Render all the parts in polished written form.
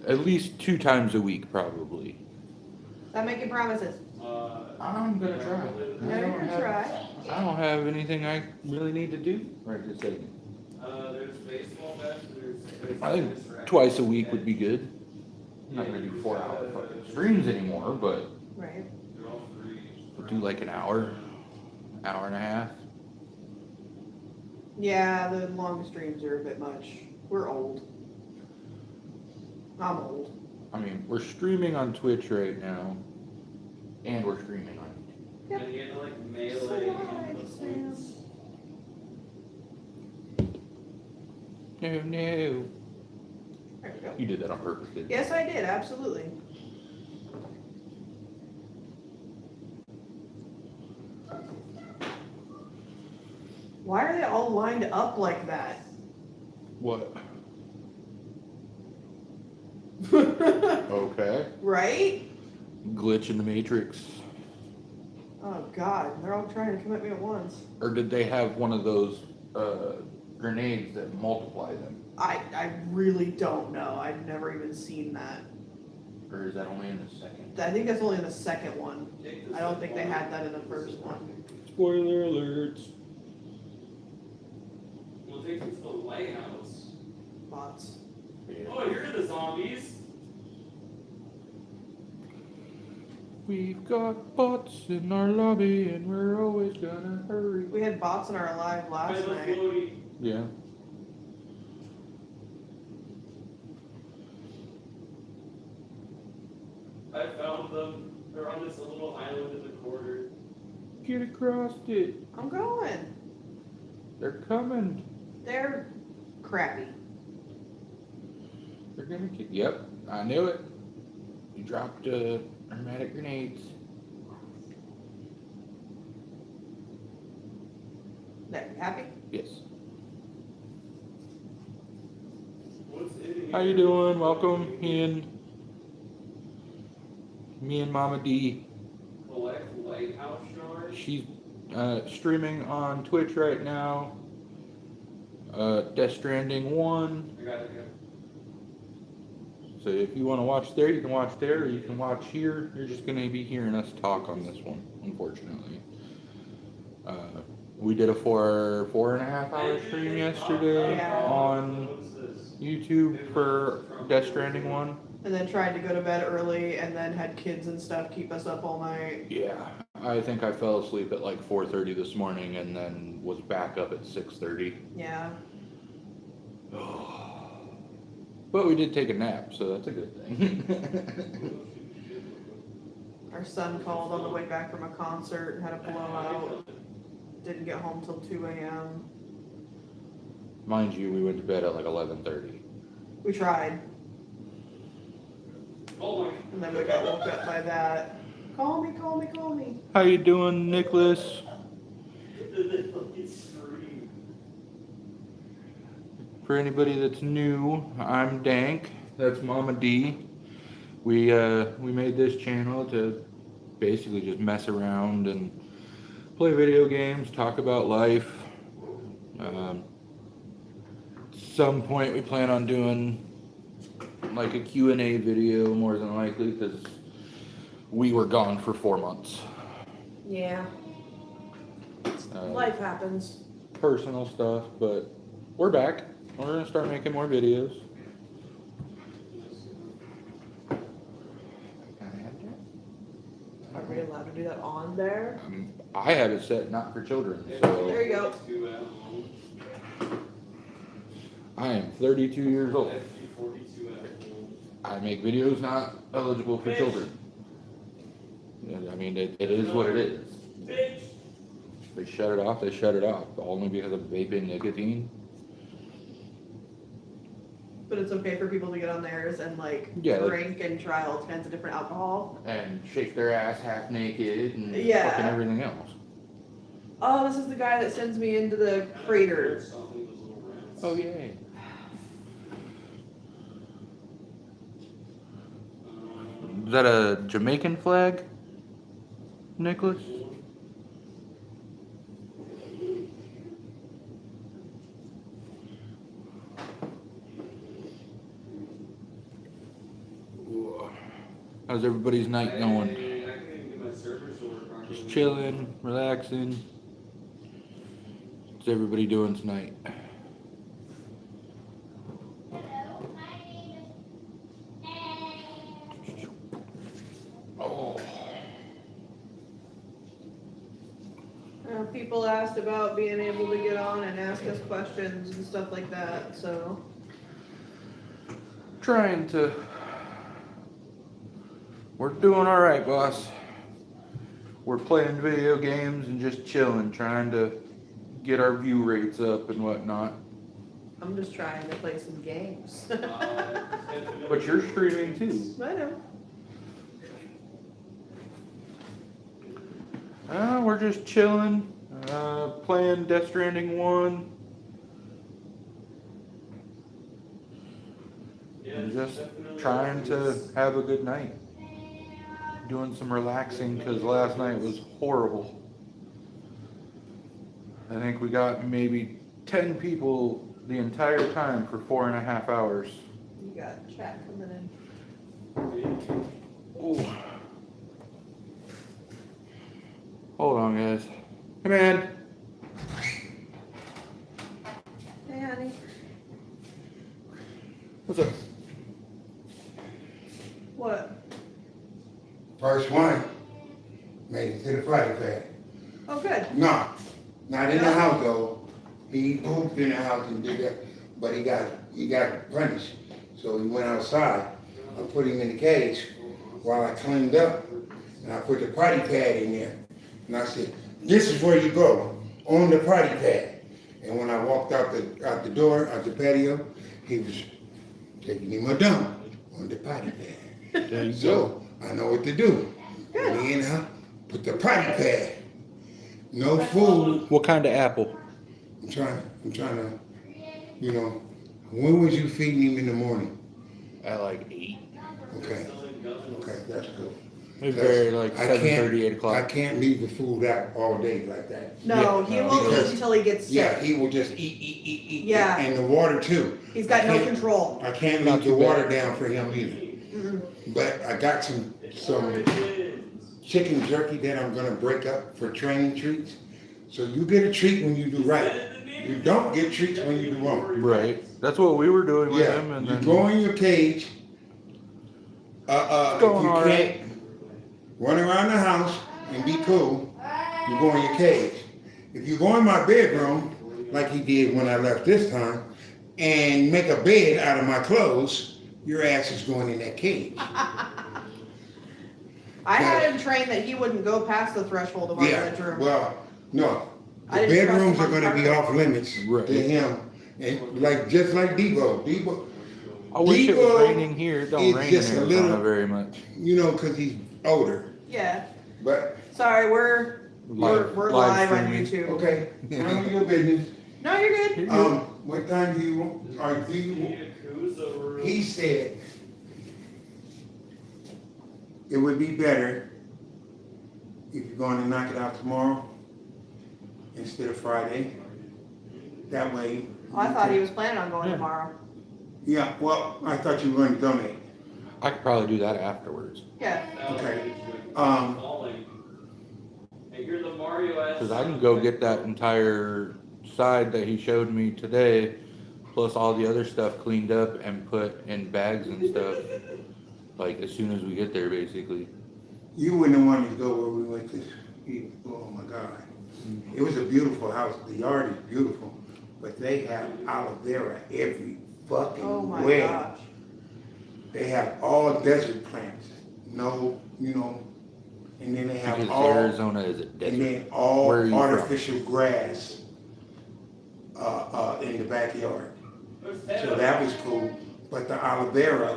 At least 2 times a week, probably. Stop making promises. I'm gonna try. No, you're gonna try. I don't have anything I really need to do right this second. There's baseball bets, there's. I think twice a week would be good. I'm not gonna do 4-hour fucking streams anymore, but Right. They're all free. we'll do like an hour and a half. Yeah, the long streams are a bit much. We're old. I'm old. I mean, we're streaming on Twitch right now, and we're streaming on Yep. And you get to like melee and the points. YouTube. No. There we go. You did that on purpose, didn't you? Yes, I did. Absolutely. Why are they all lined up like that? What? Okay. Right? Glitch in the Matrix. Oh God, they're all trying to come at me at once. Or did they have one of those grenades that multiply them? I really don't know. I've never even seen that. Or is that only in the second? I think that's only in the second one. I don't think they had that in the first one. Spoiler alerts. We'll take you to the lighthouse. Bots. Oh, you're the zombies. We've got bots in our lobby and we're always gonna hurry. We had bots in our live By last the night. floaty. Yeah. I found them. They're on this little island in the corner. Get across it. I'm going. They're coming. They're crappy. They're gonna kick. Yep, I knew it. You dropped hermetic grenades. There, you happy? Yes. What's in How you doing? Welcome, me and Mama D. Collect lighthouse shards. She's streaming on Twitch right now. Death Stranding 1. I got it. So if you want to watch there, you can watch there, or you can watch here. You're just going to be hearing us talk on this one, unfortunately. We did a 4.5 hour stream yesterday on YouTube for Death Stranding 1. And then tried to go to bed early and then had kids and stuff keep us up all night. Yeah, I think I fell asleep at like 4:30 this morning and then was back up at 6:30. Yeah. But we did take a nap, so that's a good thing. Our son called on the way back from a concert and had a blowout. Didn't get home till 2 a.m. Mind you, we went to bed at like 11:30. We tried. Oh my. And then we got woke up by that. Call me, call me, call me. How you doing, Nicholas? They fucking scream. For anybody that's new, I'm Dank. That's Mama D. We made this channel to basically just mess around and play video games, talk about life. Some point we plan on doing like a Q&A video more than likely because we were gone for 4 months. Yeah. Life happens. Personal stuff, but we're back. We're gonna start making more videos. Are we allowed to do that on there? I have it set not for children, so There you go. Two at home. I am 32 years old. 42 at home. I make videos not eligible for children. I mean, it is what it is. Bitch. They shut it off, they shut it off, only because of vaping nicotine. But it's okay for people to get on theirs and like Yeah, like- drink and try all kinds of different alcohol. And shake their ass half naked and Yeah. fucking everything else. Oh, this is the guy that sends me into the crater. Something those little rats. Oh, yay. Is that a Jamaican flag, Nicholas? How's everybody's night going? I couldn't even get my servers to work properly. Just chilling, relaxing. What's everybody doing tonight? Oh, People asked about being able to get on and ask us questions and stuff like that, so. trying to. We're doing all right, boss. We're playing video games and just chilling, trying to get our view rates up and whatnot. I'm just trying to play some games. But you're streaming too. I know. We're just chilling, playing Death Stranding 1. And just trying to have a good night. Doing some relaxing because last night was horrible. I think we got maybe 10 people the entire time for 4.5 hours. You got chat coming in. Ooh. Hold on, guys. Come in. Hey, honey. What's up? What? First one made it to the party pad. Oh, good. No, not in the house though. He pooped in the house and did that, but he got punished. So he went outside. I put him in the cage while I cleaned up, and I put the potty pad in there. And I said, "This is where you go, on the potty pad." And when I walked out the door, out the patio, he was taking him a dump on the potty pad. There you go. So I know what to do. Me and her put the potty pad. No food. What kind of apple? I'm trying to, you know, when was you feeding him in the morning? At like 8. Okay, that's good. Maybe very like 7:30, 8 I o'clock. can't leave the food out all day like that. No, Yeah, he no, won't because- eat until he gets sick. Yeah, he will just eat. Yeah. And the water too. He's got I no can't- control. I can't Not leave the too bad. water down for him either. But I got some chicken jerky that I'm gonna break up for training treats. So you get a treat when you do right. You don't get treats when you do wrong. Right. That's what we were doing with Yeah, him, and you then go in your cage. If going you all can't run around the house and be cool, you go in your cage. If you go in my bedroom, like he did when I left this time, and make a bed out of my clothes, your ass is going in that cage. I had him trained that he wouldn't go past the threshold of our Yeah, bedroom. well, no. I The didn't trust bedrooms him are on gonna be carpet. off limits Right. to him. And like, just like Debo, I wish it was Debo raining here. It don't is rain in just a Arizona little- very much. you know, cause he's older. Yeah. But, Sorry, we're live on streaming. YouTube. okay, handle your business. No, you're good. You're good. What time do you want, he said it would be better if you're going to knock it out tomorrow instead of Friday. That way. Oh, I thought he was planning on going Yeah. tomorrow. Yeah, well, I thought you were going to donate. I could probably do that afterwards. Yeah. Okay. Because I can go get that entire side that he showed me today, plus all the other stuff cleaned up and put in bags and stuff, like as soon as we get there, basically. You wouldn't have wanted to go where we went to eat. Oh my God. It was a beautiful house. The yard is beautiful. But they have aloe vera every fucking Oh my way. gosh. They have all desert plants. No, you know, and then they have Because all, Arizona is a and desert. then all Where are you from? artificial grass in the backyard. So that was cool. But the aloe vera,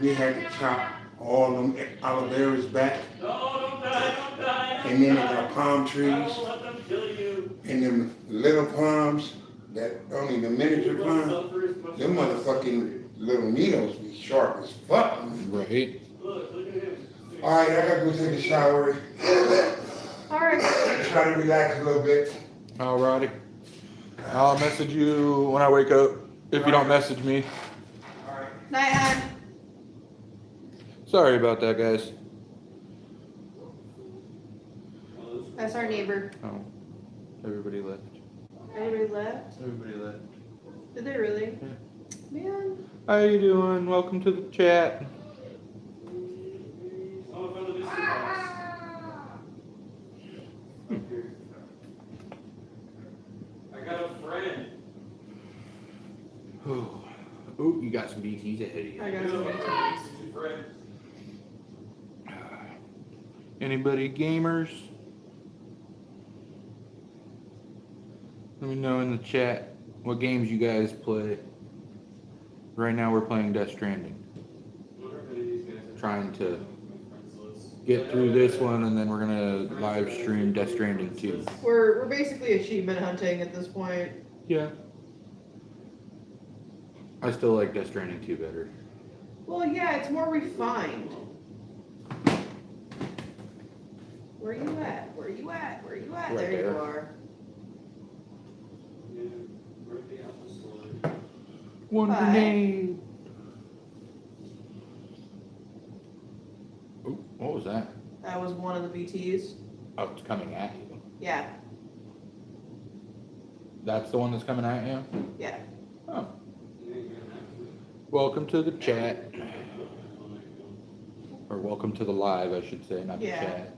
we had to chop all them aloe veras back. And then they got palm trees. And them little palms, that only the miniature palms, them motherfucking little needles be sharp as fuck. Right. All right, I gotta go take a shower. All right. Try to relax a little bit. Alrighty. I'll message you when I wake up, if you don't message me. All right. Night, hon. Sorry about that, guys. That's our neighbor. Oh, everybody left. Everybody left? Everybody left. Did they really? Yeah. Man. How you doing? Welcome to the chat. Oh, I found the mystery box. I got a friend. Ooh, you got some BTs ahead of you. I got You some have a friend. Two friends. Anybody gamers? Let me know in the chat what games you guys play. Right now we're playing Death Stranding. I wonder if any of these guys have Trying to my friends list. get through this one and then we're gonna live stream Death Stranding 2. We're basically achievement hunting at this point. Yeah. I still like Death Stranding 2 better. Well, yeah, it's more refined. Where you at? Where you at? Where you at? Right there you there. are. Yeah, we're at the Apple store. One Bye. grenade. Ooh, what was that? That was one of the BTs. Oh, it's coming at you. Yeah, That's the one that's coming at you? yeah. Oh. You ain't gonna have to. Welcome to the chat. Or welcome to the live, I should say, not the Yeah. chat.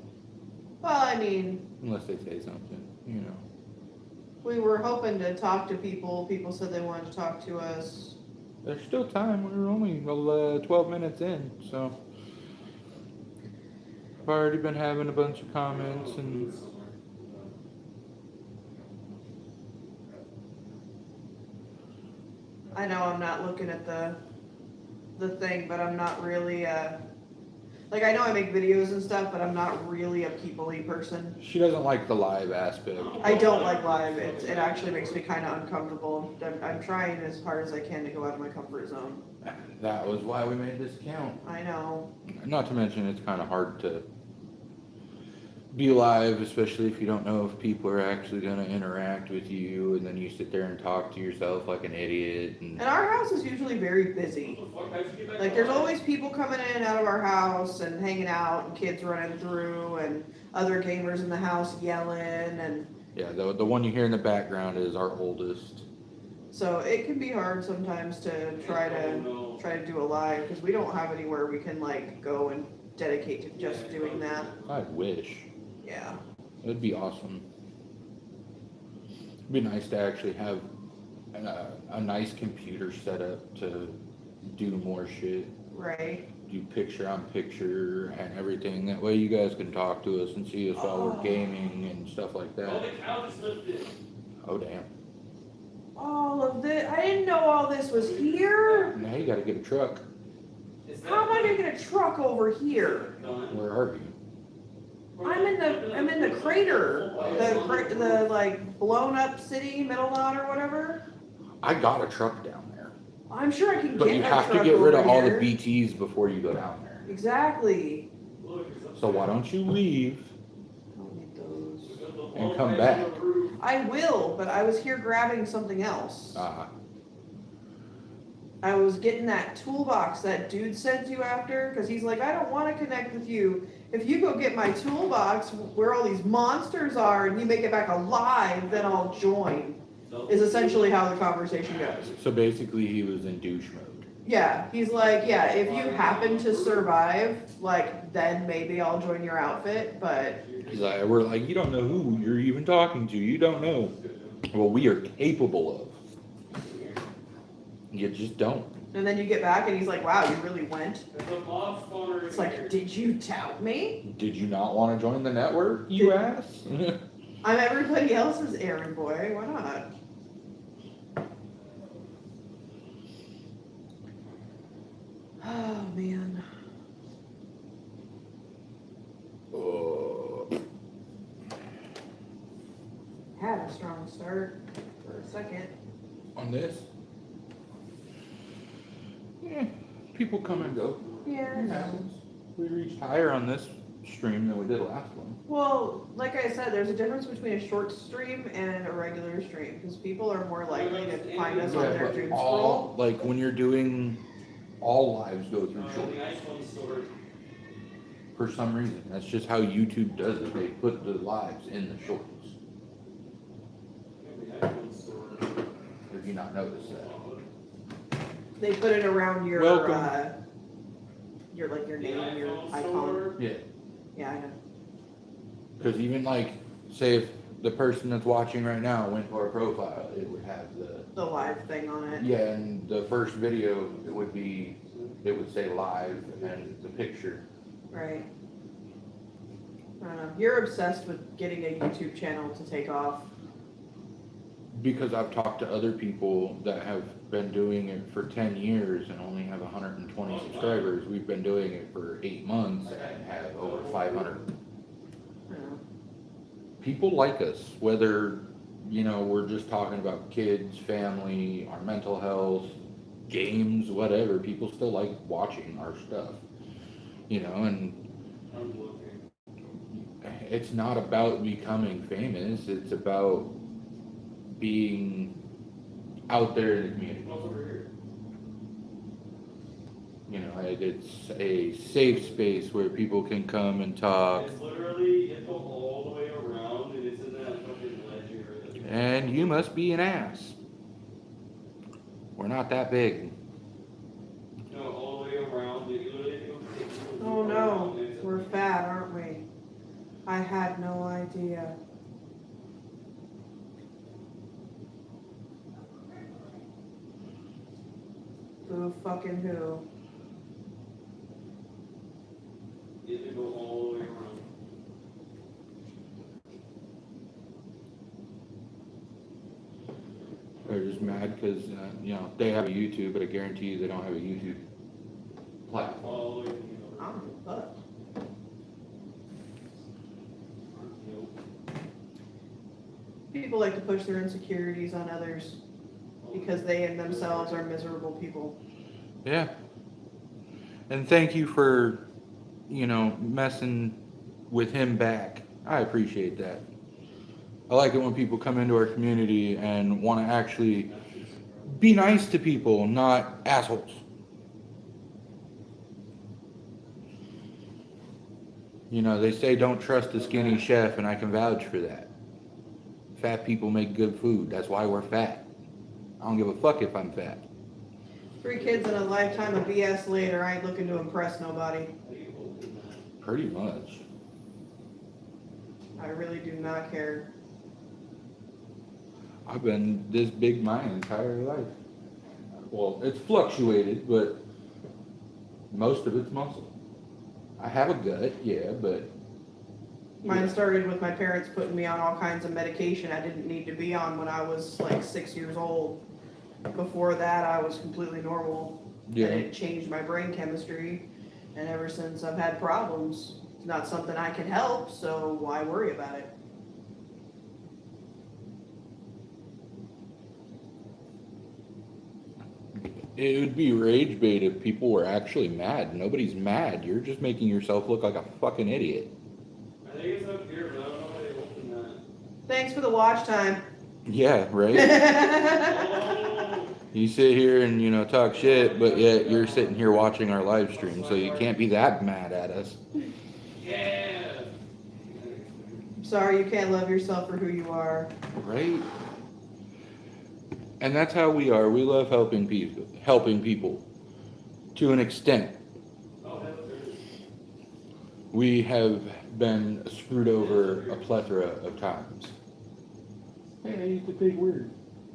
Well, I mean, Unless they say something, you know. we were hoping to talk to people. People said they wanted to talk to us. There's still time. We're only 12 minutes in, so. I've already been having a bunch of comments and. I know I'm not looking at the thing, but I'm not really like I know I make videos and stuff, but I'm not really a people-y person. She doesn't like the live aspect. I don't like live. It actually makes me kind of uncomfortable. I'm trying as hard as I can to go out of my comfort zone. That was why we made this account. I know. Not to mention, it's kind of hard to be live, especially if you don't know if people are actually going to interact with you, and then you sit there and talk to yourself like an idiot. And And our house is usually very busy. What the fuck? How'd you get back Like to there's life? always people coming in and out of our house and hanging out and kids running through and other gamers in the house yelling, and yeah, the one you hear in the background is our oldest. so it can be hard sometimes to try Oh, to no. do a live because we don't have anywhere we can like go and dedicate to just doing that. I wish. Yeah. It'd be awesome. It'd be nice to actually have a nice computer set up to do more shit. Right. Do picture on picture and everything. That way you guys can talk to us and see us while we're Oh. gaming and stuff like Oh, that. the cow just lifted. Oh, damn. All of this, I didn't know all this was here. Now you gotta get a truck. Is that How am I gonna get a truck over here? done? Where are you? I'm in the crater, the like blown up city, middle lot or whatever. I got a truck down there. I'm sure I can But get you a have to truck get rid of over all the here. BTs before you go down there. Exactly. Look, it's upside So why don't you leave Don't need those. down. and come Wall back? on the roof. I will, but I was here grabbing something else. I was getting that toolbox that dude sent you after, because he's like, I don't want to connect with you. If you go get my toolbox where all these monsters are and you make it back alive, then I'll join. Is essentially how the conversation goes. So basically he was in douche mode. Yeah, he's like, yeah, if you happen to survive, like, then maybe I'll join your outfit, but He's like, we're like, you don't know who you're even talking to. You don't know. Well, we are capable of. You just don't. and then you get back and he's like, wow, you really went? There's a mob spawner in It's like, here. did you doubt me? Did you not want to join the network, you ass? I'm everybody else's errand boy, why not? Oh, man. Oh. Had a strong start for a second. On this? Yeah, people come and go. It Yeah. happens. We reached higher on this stream than we did last one. Well, like I said, there's a difference between a short stream and a regular stream, because people are more likely to find us on their doom scroll. Like when you're doing all lives go through The short. ice one stored. For some reason, that's just how YouTube does it. They put the lives in the shorts. Have you not noticed that? They put it around your, Welcome. your like your name, The your iPhone icon. store. Yeah. Yeah, I know. Because even like, say if the person that's watching right now went to our profile, it would have The live thing on it. yeah, and the first video, it would say live and the picture. Right. I don't know. You're obsessed with getting a YouTube channel to take off. Because I've talked to other people that have been doing it for 10 years and only have 120 subscribers. We've been doing it for 8 months and have over 500. I don't know. People like us, whether, we're just talking about kids, family, our mental health, games, whatever. People still like watching our stuff, and I'm looking. it's not about becoming famous. It's about being out there in the community. What's over here? It's a safe space where people can come and talk. It's literally, it goes all the way around and it's in that fucking ledge area. And you must be an ass. We're not that big. No, all the way around, it literally goes. Oh no, we're fat, aren't we? I had no idea. Who fucking who? It go all the way around. They're just mad because, they have a YouTube, but I guarantee you they don't have a YouTube platform. All the way to I don't give a fuck. People like to push their insecurities on others because they in themselves are miserable people. Yeah. And thank you for, messing with him back. I appreciate that. I like it when people come into our community and want to actually be nice to people, not assholes. They say don't trust a skinny chef, and I can vouch for that. Fat people make good food. That's why we're fat. I don't give a fuck if I'm fat. 3 kids and a lifetime of BS later, I ain't looking to impress nobody. Pretty much. I really do not care. I've been this big my entire life. Well, it's fluctuated, but most of it's muscle. I have a gut, yeah, but... Mine started with my parents putting me on all kinds of medication I didn't need to be on when I was like 6 years old. Before that, I was completely normal. Yeah. And it changed my brain chemistry. And ever since I've had problems, it's not something I can help, so why worry about it? It would be rage bait if people were actually mad. Nobody's mad. You're just making yourself look like a fucking idiot. I think it's up here, but I don't know why they opened that. Thanks for the watch time. Yeah, right? Oh, You sit here and, talk shit, but yet you're sitting here watching our live stream, so you can't be that mad at us. yeah. Sorry you can't love yourself for who you are. Right? And that's how we are. We love helping people to an extent. Oh, there it is. We have been screwed over a plethora of times. Hey, I used a big word.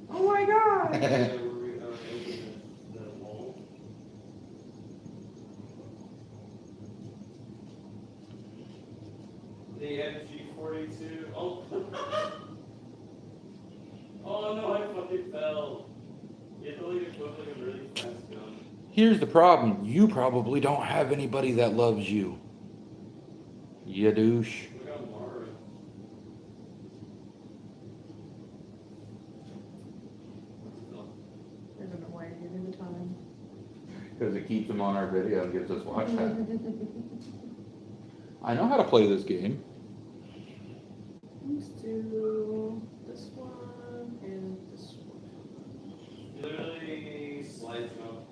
Oh my god! Yeah, where we opened the wall. The MG42. Oh. Oh no, I fucking fell. You have to like equip like a really fast gun. Here's the problem. You probably don't have anybody that loves you. You douche. Look at Mara. I don't know why you're giving the time. Because it keeps them on our video and gives us watch time. I know how to play this game. Let's do this one and this one. Literally slides up.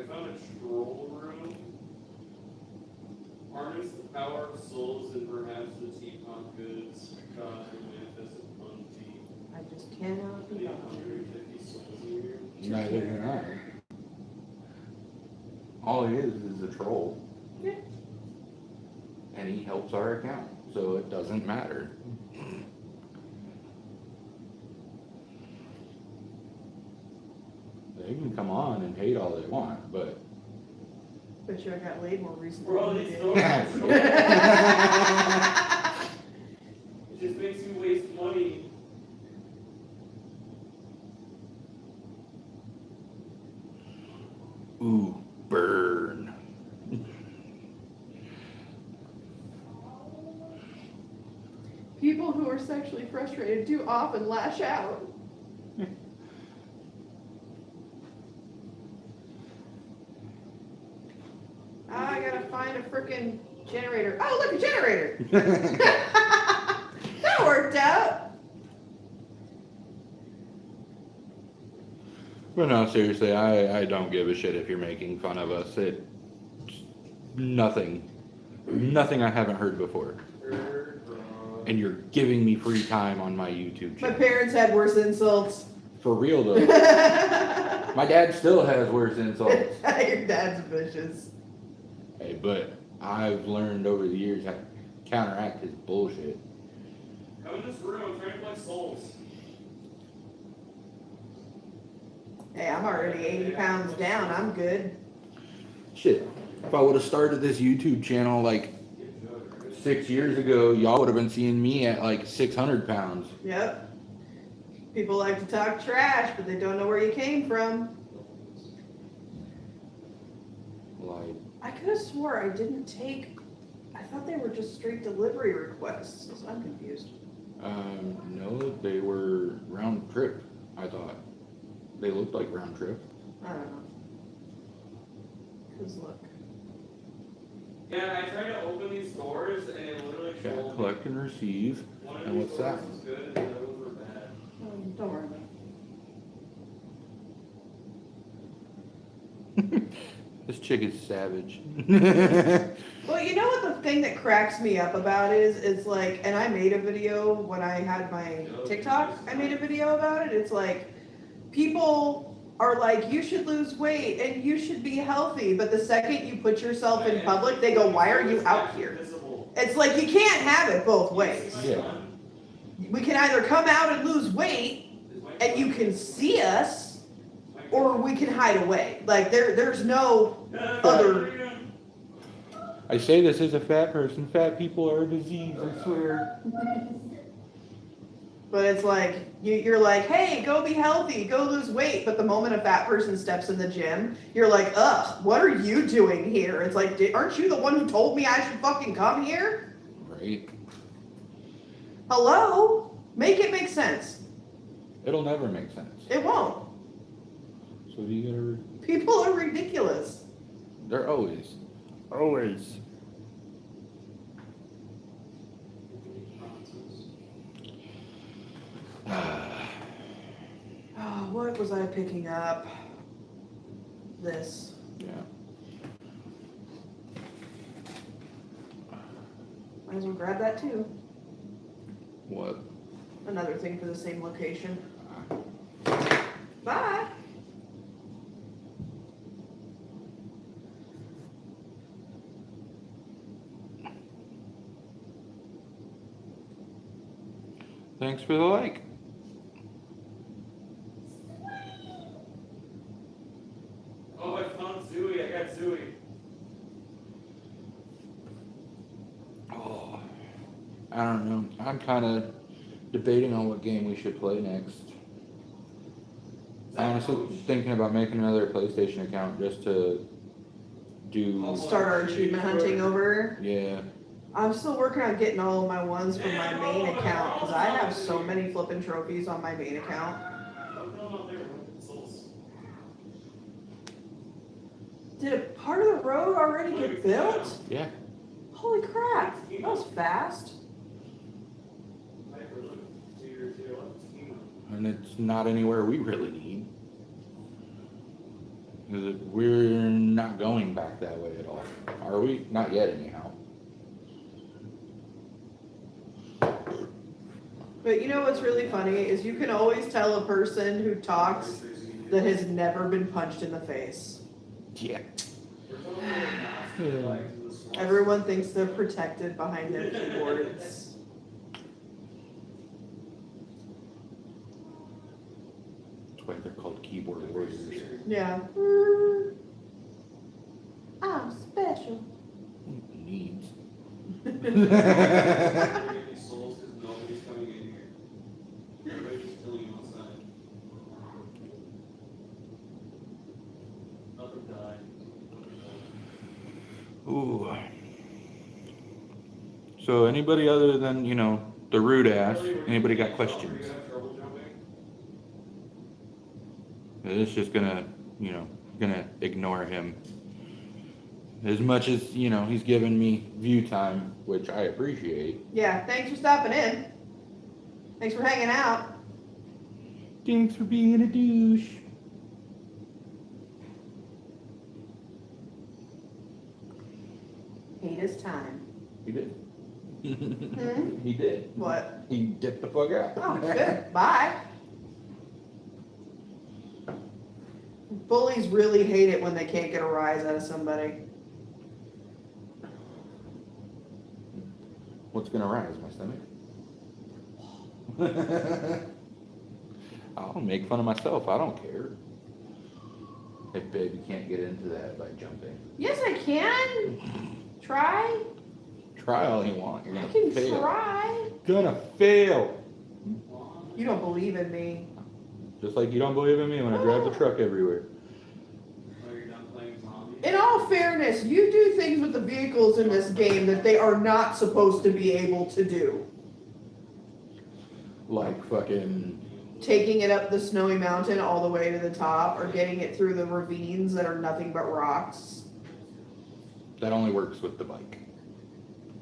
found a troll room. Harness the power of souls and perhaps the teapot goods. God will manifest upon thee. I just cannot be The bothered. 150 souls a year. Neither can I. All he is a troll. Yeah. And he helps our account, so it doesn't matter. They can come on and hate all they want, but Bet you I got laid more recently. Bro, than you these did. doors are troll. It just makes you waste money. ooh, burn. People who are sexually frustrated do often lash out. I gotta find a frickin' generator. Oh, look, a generator! That worked out. But no, seriously, I don't give a shit if you're making fun of us. Nothing I haven't heard before. And you're giving me free time on my YouTube My channel. parents had worse insults. For real though. My dad still has worse insults. Your dad's vicious. Hey, but I've learned over the years how to counteract his bullshit. Come in this room, I'm trying to collect souls. Hey, I'm already 80 pounds down. I'm good. Shit. If I would have started this YouTube channel like 6 years ago, y'all would have been seeing me at like 600 pounds. Yep. People like to talk trash, but they don't know where you came from. Like, I could have swore I didn't take. I thought they were just straight delivery requests. So I'm confused. no, they were round trip, I thought. They looked like round trip. I don't know. Cause look. Yeah, I tried to open these doors and it literally Yeah, told me collect and receive. one of And these what's doors that? was good and the others were bad. Don't worry about it. This chick is savage. Well, you know what the thing that cracks me up about is like, and I made a video when I had my TikTok, I made a video about it. It's like, people are like, you should lose weight and you should be healthy. But the second you put yourself in public, they go, why are you out here? It's like, you can't have it both ways. Yeah. We can either come out and lose weight and you can see us, or we can hide away. Like, there's no other. I say this as a fat person. Fat people are a disease, I swear. But it's like, you're like, hey, go be healthy, go lose weight. But the moment a fat person steps in the gym, you're like, ugh, what are you doing here? It's like, aren't you the one who told me I should fucking come here? Right? Hello? Make it make sense. It'll never make sense. It won't. So you gotta. People are ridiculous. They're always. Always. Oh, what was I picking up? This. Yeah. Might as well grab that too. What? Another thing for the same location. Bye. Thanks for the like. Oh, I found Zooey. I got Zooey. Oh, I don't know. I'm kind of debating on what game we should play next. Honestly, thinking about making another PlayStation account just to do. Start our achievement hunting over. Yeah. I'm still working on getting all of my ones from my main account because I have so many flipping trophies on my main account. I'm going out there with souls. Did a part of the road already get built? Yeah. Holy crap, that was fast. And it's not anywhere we really need. We're not going back that way at all. Are we? Not yet, anyhow. But you know what's really funny is you can always tell a person who talks that has never been punched in the face. Yeah. Everyone thinks they're protected behind their keyboards. That's why they're called keyboard warriors. Yeah. I'm special. Needs. Souls, 'cause nobody's coming in here. Everybody's just killing outside. Let them die. Ooh. So anybody other than, the rude ass, anybody got questions? It's just gonna ignore him. As much as, he's given me view time, which I appreciate. Yeah, thanks for stopping in. Thanks for hanging out. Thanks for being a douche. Hate his time. He did. Hmm? He did. What? He dipped the fuck out. Oh, good. Bye. Bullies really hate it when they can't get a rise out of somebody. What's gonna rise? My stomach? I'll make fun of myself. I don't care. Hey, babe, you can't get into that by jumping. Yes, I can. Try. Try all you want. You're I gonna can fail. try. Gonna fail. You don't believe in me. Just like you don't believe in me when I drive the truck everywhere. Oh, you're done playing zombies? In all fairness, you do things with the vehicles in this game that they are not supposed to be able to do. Like fucking. Taking it up the snowy mountain all the way to the top, or getting it through the ravines that are nothing but rocks. That only works with the bike.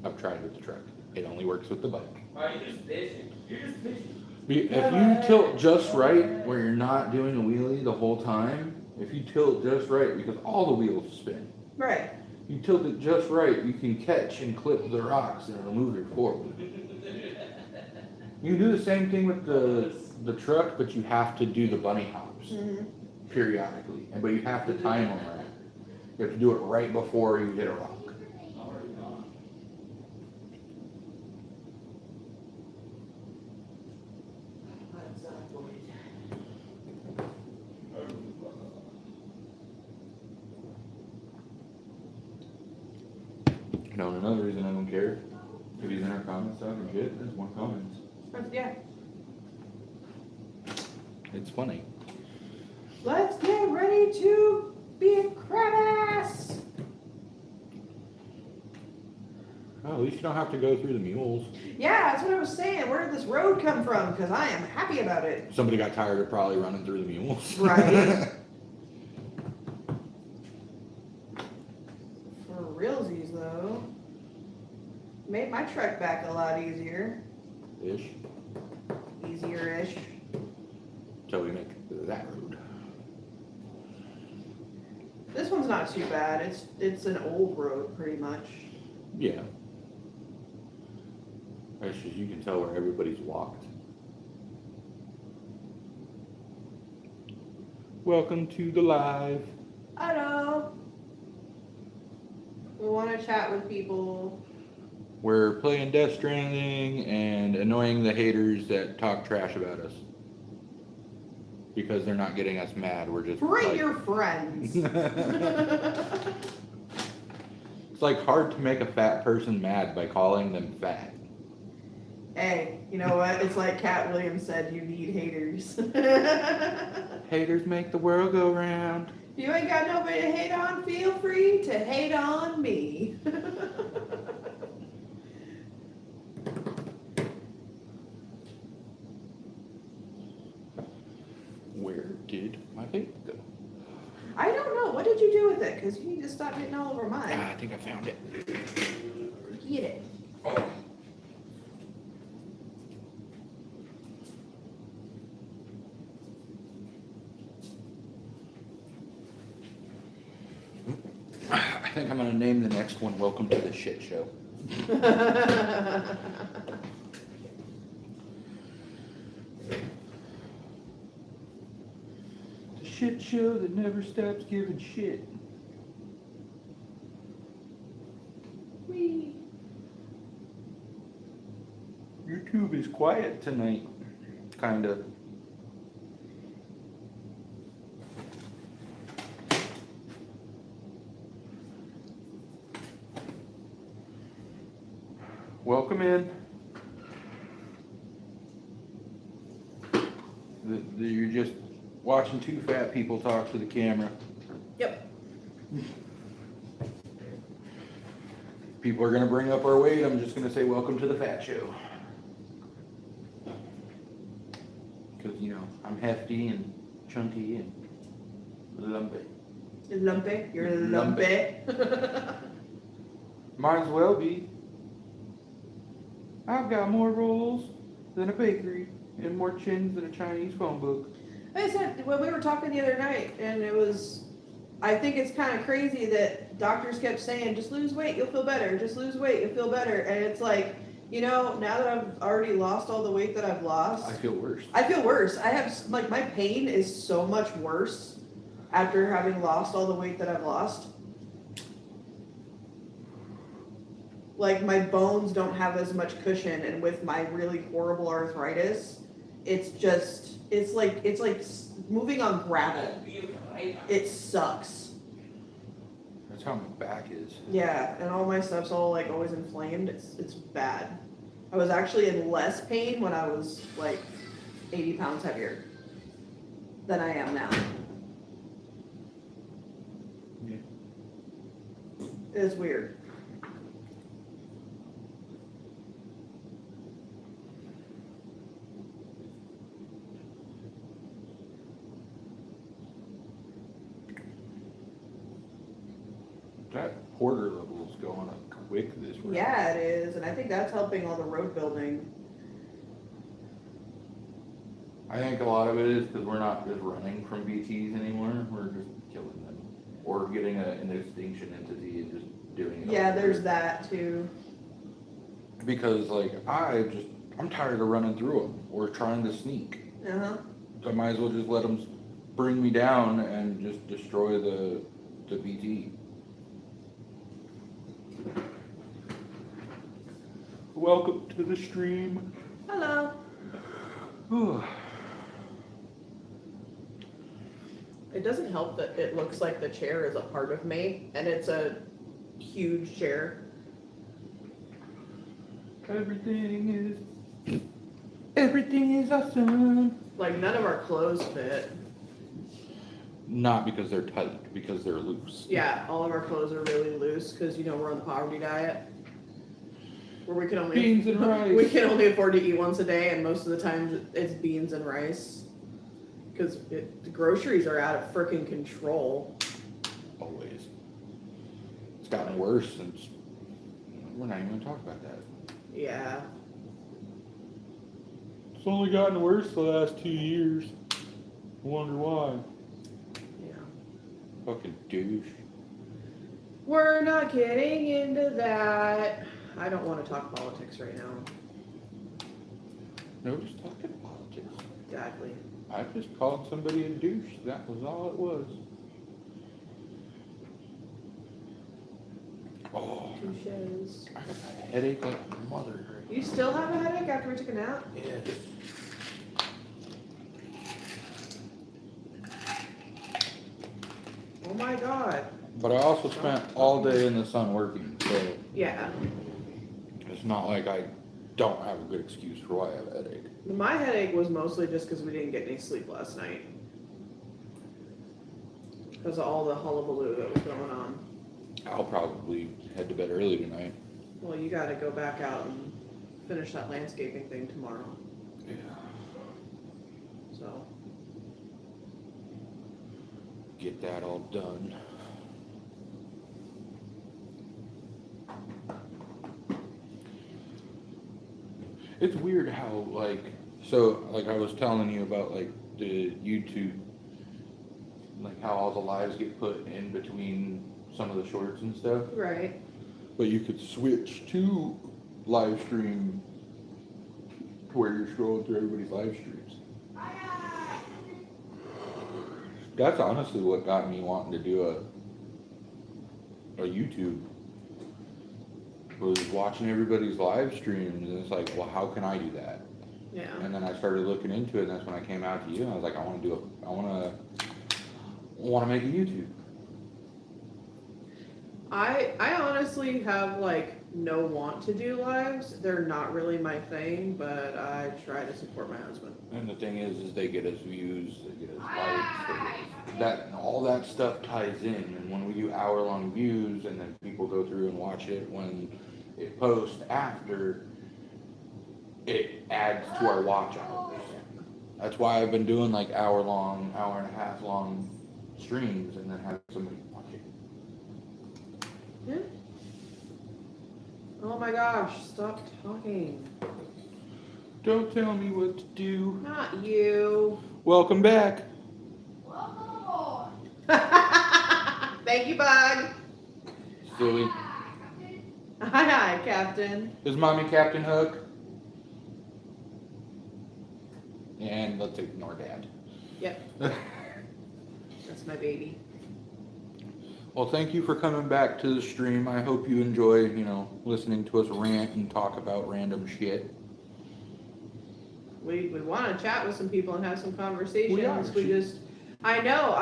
I've tried with the truck. It only works with the bike. Why are you just fishing? You're just fishing. If you tilt just right, where you're not doing a wheelie the whole time, if you tilt just right, because all the wheels spin, Right. you tilt it just right, you can catch and clip the rocks and it'll move you forward. You can do the same thing with the truck, but you have to do the bunny hops periodically. But you have to time them right. You have to do it right before you hit a rock. Already gone. And another reason I don't care, if he's in our comments talking shit, there's more comments. Yeah. It's funny. Let's get ready to be a crab ass. Oh, at least you don't have to go through the mules. Yeah, that's what I was saying. Where did this road come from? Because I am happy about it. Somebody got tired of probably running through the mules. Right. For realsies, though. Made my trek back a lot easier. Ish. Easier-ish. Till we make that road. This one's not too bad. It's an old road, pretty much. Yeah. That's just, you can tell where everybody's walked. Welcome to the live. Hello. We want to chat with people. We're playing Death Stranding and annoying the haters that talk trash about us. Because they're not getting us mad, we're just Bring like, your friends. It's like hard to make a fat person mad by calling them fat. Hey, you know what? It's like Cat Williams said, you need haters. Haters make the world go round. If you ain't got nobody to hate on, feel free to hate on me. Where did my vape go? I don't know. What did you do with it? Because you need to stop getting all over mine. I think I found it. Get it. think I'm gonna name the next one "Welcome to the Shit Show." The shit show that never stops giving shit. Whee. YouTube is quiet tonight, kinda. Welcome in. You're just watching two fat people talk to the camera. Yep. People are gonna bring up our weight. I'm just gonna say, "Welcome to the fat show." Because, you know, I'm hefty and chunky and lumpy. Lumpy. You're lumpy. Might as well be. I've got more rolls than a bakery and more chins than a Chinese phone book. I said, when we were talking the other night, and it was, I think it's kind of crazy that doctors kept saying, just lose weight, you'll feel better. Just lose weight, you'll feel better. And it's like, you know, now that I've already lost all the weight that I've lost, I feel worse. I feel worse. I have, like, my pain is so much worse after having lost all the weight that I've lost. Like, my bones don't have as much cushion, and with my really horrible arthritis, it's just, it's like moving on gravel. It sucks. That's how my back is. Yeah, and all my stuff's all like always inflamed. It's bad. I was actually in less pain when I was like 80 pounds heavier than I am now. Yeah. It's weird. That Porter level is going up quick this week. Yeah, it is, and I think that's helping all the road building. I think a lot of it is because we're not just running from BTs anymore. We're just killing them. Or getting an extinction entity and just doing it. Yeah, all there's over. that too. Because, like, I'm tired of running through them or trying to sneak. Uh-huh. So I might as well just let them bring me down and just destroy the BT. Welcome to the stream. Hello. It doesn't help that it looks like the chair is a part of me, and it's a huge chair. Everything is awesome. Like, none of our clothes fit. Not because they're tight, because they're loose. Yeah, all of our clothes are really loose because, you know, we're on the poverty diet. Where we can only Beans and rice. We can only afford to eat once a day, and most of the time it's beans and rice. Because the groceries are out of freaking control. Always. It's gotten worse since. We're not even going to talk about that. Yeah. It's only gotten worse the last 2 years. I wonder why. Yeah. Fucking douche. We're not getting into that. I don't want to talk politics right now. No, just talking politics. Exactly. I just called somebody a douche. That was all it was. Oh, Touches. I got a headache like a mother. You still have a headache after we took a nap? Yes. Oh my god. But I also spent all day in the sun working, so Yeah. it's not like I don't have a good excuse for why I have a headache. My headache was mostly just because we didn't get any sleep last night. Because of all the hullabaloo that was going on. I'll probably head to bed early tonight. Well, you gotta go back out and finish that landscaping thing tomorrow, Yeah. so. Get that all done. It's weird how, like, so, like I was telling you about, like, the YouTube, like how all the lives get put in between some of the shorts and stuff. Right. But you could switch to live stream to where you're scrolling through everybody's live streams. That's honestly what got me wanting to do a YouTube. Was watching everybody's live streams, and it's like, well, how can I do that? Yeah. And then I started looking into it, and that's when I came out to you, and I was like, I want to make a YouTube. I honestly have like no want to do lives. They're not really my thing, but I try to support my husband. And the thing is they get us views, they get us likes, that all that stuff ties in. And when we do hour-long views, and then people go through and watch it when it posts after, it adds to our watch hours. That's why I've been doing like hour-long, hour and a half long streams, and then have somebody watch it. Yeah. Oh my gosh, stop talking. Don't tell me what to do. Not you. Welcome back. Thank you, Bug. Silly. Hi, Captain. Is mommy Captain Hook? And let's ignore Dad. Yep. That's my baby. Well, thank you for coming back to the stream. I hope you enjoy, listening to us rant and talk about random shit. We want to chat with some people and have some conversations. We are. I know.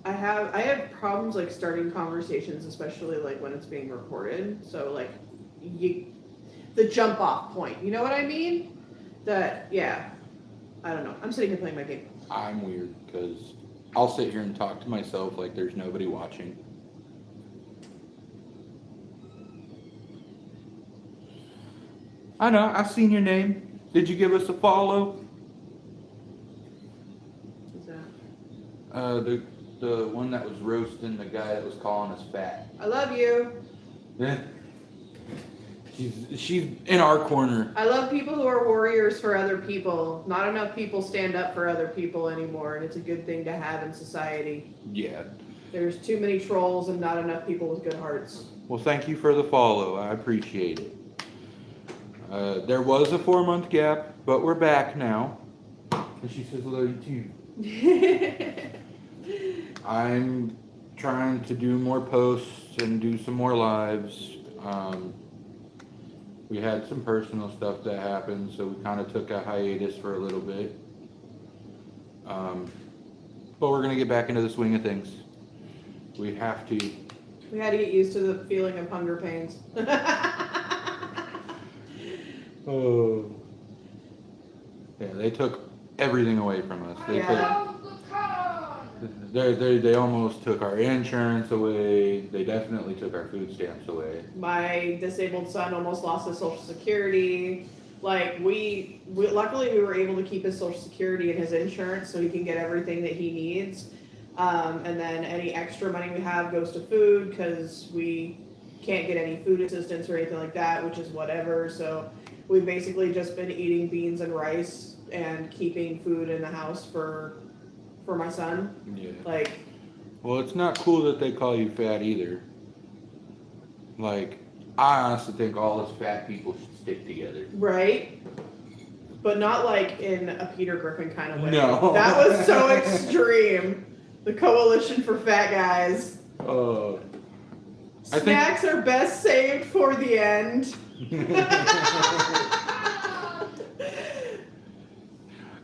I have problems like starting conversations, especially like when it's being recorded. So like, the jump off point. You know what I mean? Yeah. I don't know. I'm sitting here playing my game. I'm weird because I'll sit here and talk to myself like there's nobody watching. I know. I've seen your name. Did you give us a follow? What's that? The one that was roasting the guy that was calling us fat. I love you. Yeah. She's in our corner. I love people who are warriors for other people. Not enough people stand up for other people anymore, and it's a good thing to have in society. Yeah. There's too many trolls and not enough people with good hearts. Well, thank you for the follow. I appreciate it. There was a 4-month gap, but we're back now. And she says hello to you. I'm trying to do more posts and do some more lives. We had some personal stuff that happened, so we kind of took a hiatus for a little bit. But we're going to get back into the swing of things. We have to. We had to get used to the feeling of hunger pains. Oh. Yeah, they took everything away from us. They they almost took our insurance away. They definitely took our food stamps away. My disabled son almost lost his Social Security. Like we luckily we were able to keep his Social Security and his insurance so he can get everything that he needs. And then any extra money we have goes to food because we can't get any food assistance or anything like that, which is whatever. So we've basically just been eating beans and rice and keeping food in the house for my son. Yeah. Like, well, it's not cool that they call you fat either. Like, I honestly think all us fat people should stick together. right? But not like in a Peter Griffin kind of way. No. That was so extreme. The coalition for fat guys. I think Snacks are best saved for the end.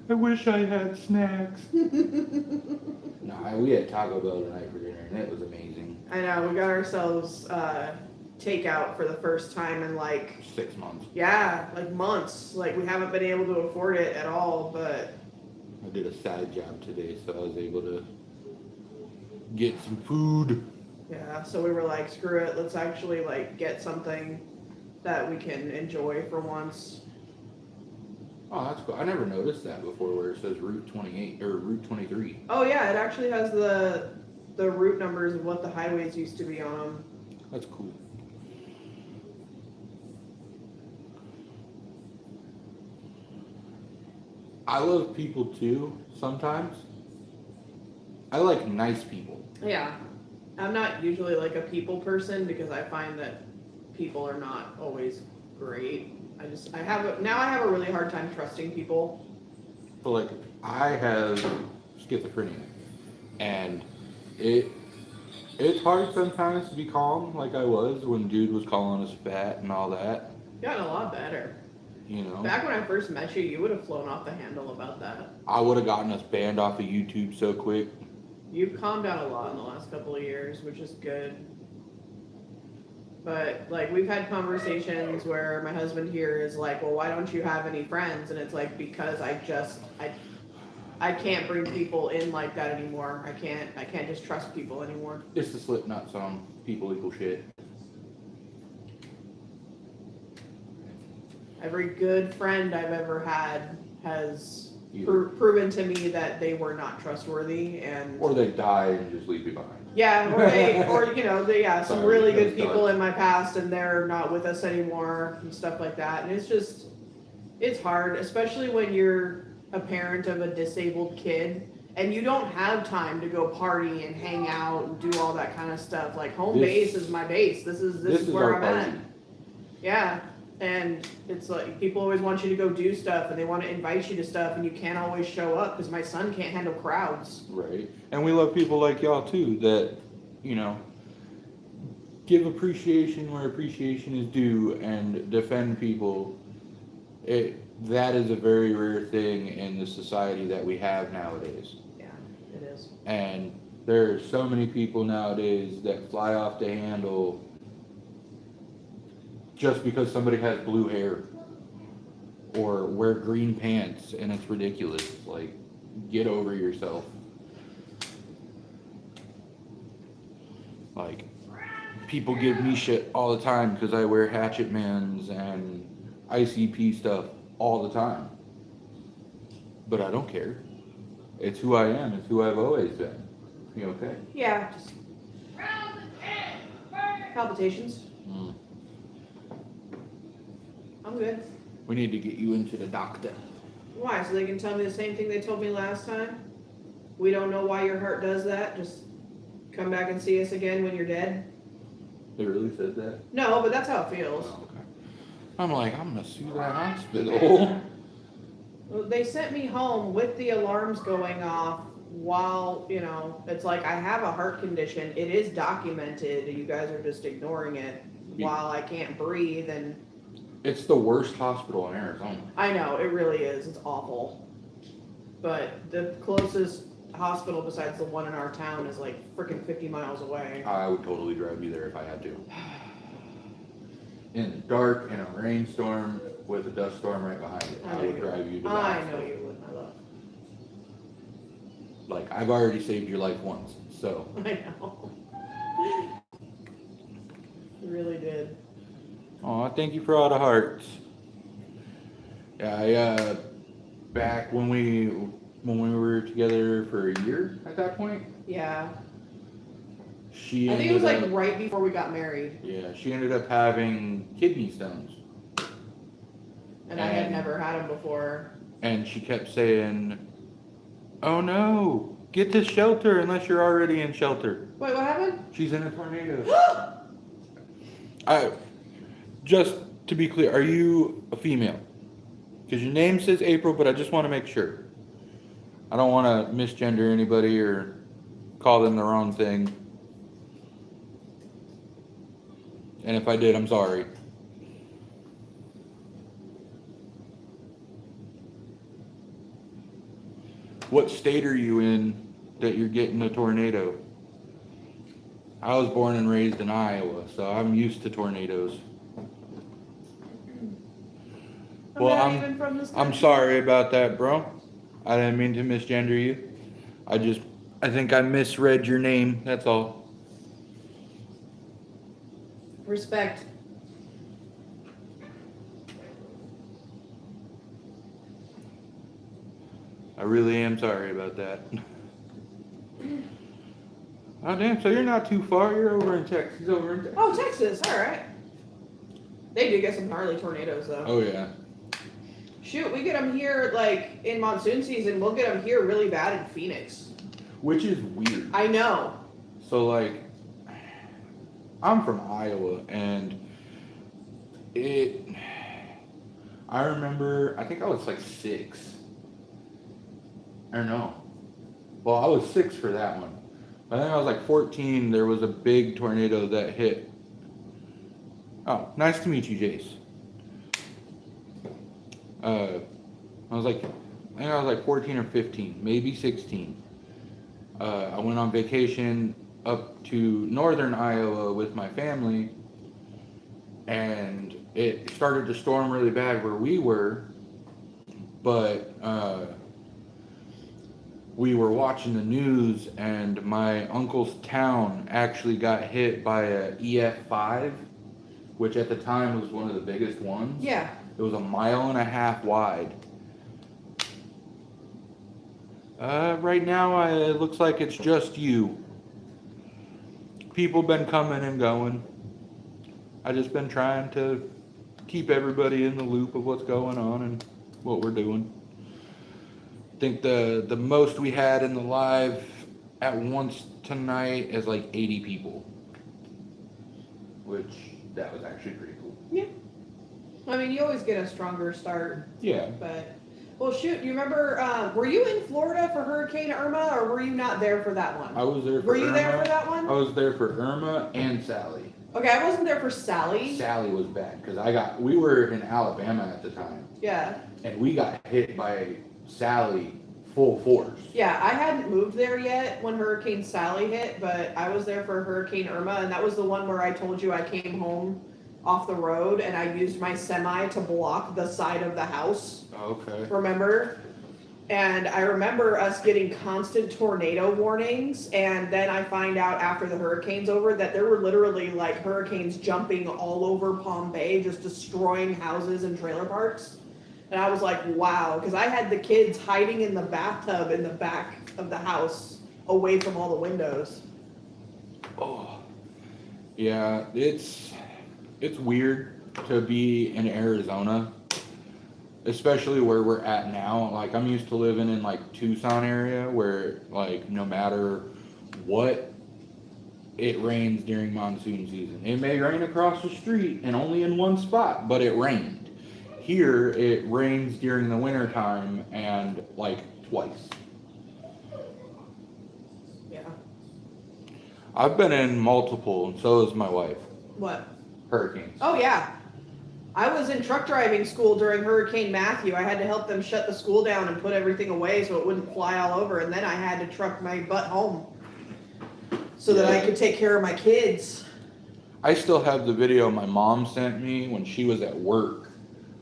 I wish I had snacks. No, we had Taco Bell tonight for dinner, and it was amazing. I know, we got ourselves takeout for the first time in like 6 months. yeah, like months. Like we haven't been able to afford it at all, but I did a side job today, so I was able to get some food. yeah, so we were like, screw it, let's actually like get something that we can enjoy for once. Oh, that's cool. I never noticed that before where it says Route 28 or Route 23. Oh yeah, it actually has the route numbers of what the highways used to be on them. That's cool. I love people too, sometimes. I like nice people. Yeah. I'm not usually like a people person because I find that people are not always great. I have a really hard time trusting people. But like, I have schizophrenia, and it it's hard sometimes to be calm like I was when dude was calling us fat and all that. Gotten a lot better. You know, Back when I first met you, you would have flown off the handle about that. I would have gotten us banned off of YouTube so quick. You've calmed down a lot in the last couple of years, which is good. But like we've had conversations where my husband here is like, "Well, why don't you have any friends?" And it's like because I can't bring people in like that anymore. I can't just trust people anymore. It's the Slipknot song, "People Equal Shit." Every good friend I've ever had has Either. proven to me that they were not trustworthy, and Or they die and just leave you behind. yeah, or you know, some Sorry, really that good was people dark. in my past, and they're not with us anymore and stuff like that. And it's hard, especially when you're a parent of a disabled kid and you don't have time to go party and hang out and do all that kind of stuff. Like home This- base is my base. This is where our I'm party. at. Yeah. And it's like people always want you to go do stuff and they want to invite you to stuff and you can't always show up because my son can't handle crowds. Right. And we love people like y'all too that, you know, give appreciation where appreciation is due and defend people. That is a very rare thing in the society that we have nowadays. Yeah, it is. And there are so many people nowadays that fly off the handle just because somebody has blue hair or wear green pants, and it's ridiculous. Like, get over yourself. Like, people give me shit all the time because I wear Hatchet Mans and ICP stuff all the time. But I don't care. It's who I am. It's who I've always been. You okay? Yeah, just palpitations. Mm. I'm good. We need to get you into the doctor. Why? So they can tell me the same thing they told me last time? We don't know why your heart does that. Just come back and see us again when you're dead. They really said that? No, but that's how it feels. Oh, okay. I'm like, I'm gonna sue that hospital. Well, they sent me home with the alarms going off while, it's like I have a heart condition. It is documented. You guys are just ignoring it while I can't breathe. And It's the worst hospital in Arizona. I know, it really is. It's awful. But the closest hospital besides the one in our town is like freaking 50 miles away. I would totally drive you there if I had to. In the dark, in a rainstorm, with a dust storm right behind it, I would drive you to the I hospital. know you would, my love. Like, I've already saved your life once, so. I know. You really did. Aw, thank you for all the hearts. Yeah, back when we were together for a year at that point, Yeah. she I think it was ended like up, right before we got married. yeah, she ended up having kidney stones. And I had And- never had them before. And she kept saying, "Oh no, get to shelter unless you're already in shelter." Wait, what happened? She's in a tornado. Just to be clear, are you a female? Because your name says April, but I just want to make sure. I don't want to misgender anybody or call them the wrong thing. And if I did, I'm sorry. What state are you in that you're getting a tornado? I was born and raised in Iowa, so I'm used to tornadoes. Well, not even from this I'm country. sorry about that, bro. I didn't mean to misgender you. I think I misread your name, that's all. Respect. I really am sorry about that. Oh, damn, so you're not too far. You're over in Texas. He's over in Texas. Oh, Texas. All right. They do get some gnarly tornadoes, though. Oh, yeah. Shoot, we get them here, like, in monsoon season. We'll get them here really bad in Phoenix. Which is weird. I know. So, like, I'm from Iowa, and I remember, I think I was like 6. Or no. Well, I was 6 for that one. I think I was like 14. There was a big tornado that hit. Oh, nice to meet you, Jace. I think I was like 14 or 15, maybe 16. I went on vacation up to northern Iowa with my family, and it started to storm really bad where we were, but we were watching the news, and my uncle's town actually got hit by a EF5, which at the time was one of the biggest ones. Yeah. It was 1.5 miles wide. Right now, it looks like it's just you. People been coming and going. I just been trying to keep everybody in the loop of what's going on and what we're doing. I think the most we had in the live at once tonight is like 80 people, which that was actually pretty cool. Yeah. I mean, you always get a stronger start, Yeah. but well, shoot. You remember? Were you in Florida for Hurricane Irma, or were you not there for that one? I was there for Were you Irma. there for that one? I was there for Irma and Sally. Okay, I wasn't there for Sally. Sally was bad because we were in Alabama at the time, Yeah. and we got hit by Sally full force. Yeah, I hadn't moved there yet when Hurricane Sally hit, but I was there for Hurricane Irma, and that was the one where I told you I came home off the road and I used my semi to block the side of the house. Okay. Remember? And I remember us getting constant tornado warnings, and then I find out after the hurricane's over that there were literally like hurricanes jumping all over Palm Bay, just destroying houses and trailer parks. And I was like, wow, because I had the kids hiding in the bathtub in the back of the house, away from all the windows. Oh, yeah, it's weird to be in Arizona, especially where we're at now. Like, I'm used to living in like Tucson area where like no matter what, it rains during monsoon season. It may rain across the street and only in one spot, but it rained. Here it rains during the winter time and like twice. Yeah. I've been in multiple, and so has my wife, What? hurricanes. Oh, yeah. I was in truck driving school during Hurricane Matthew. I had to help them shut the school down and put everything away so it wouldn't fly all over. And then I had to truck my butt home so that I could take care of my kids. I still have the video my mom sent me when she was at work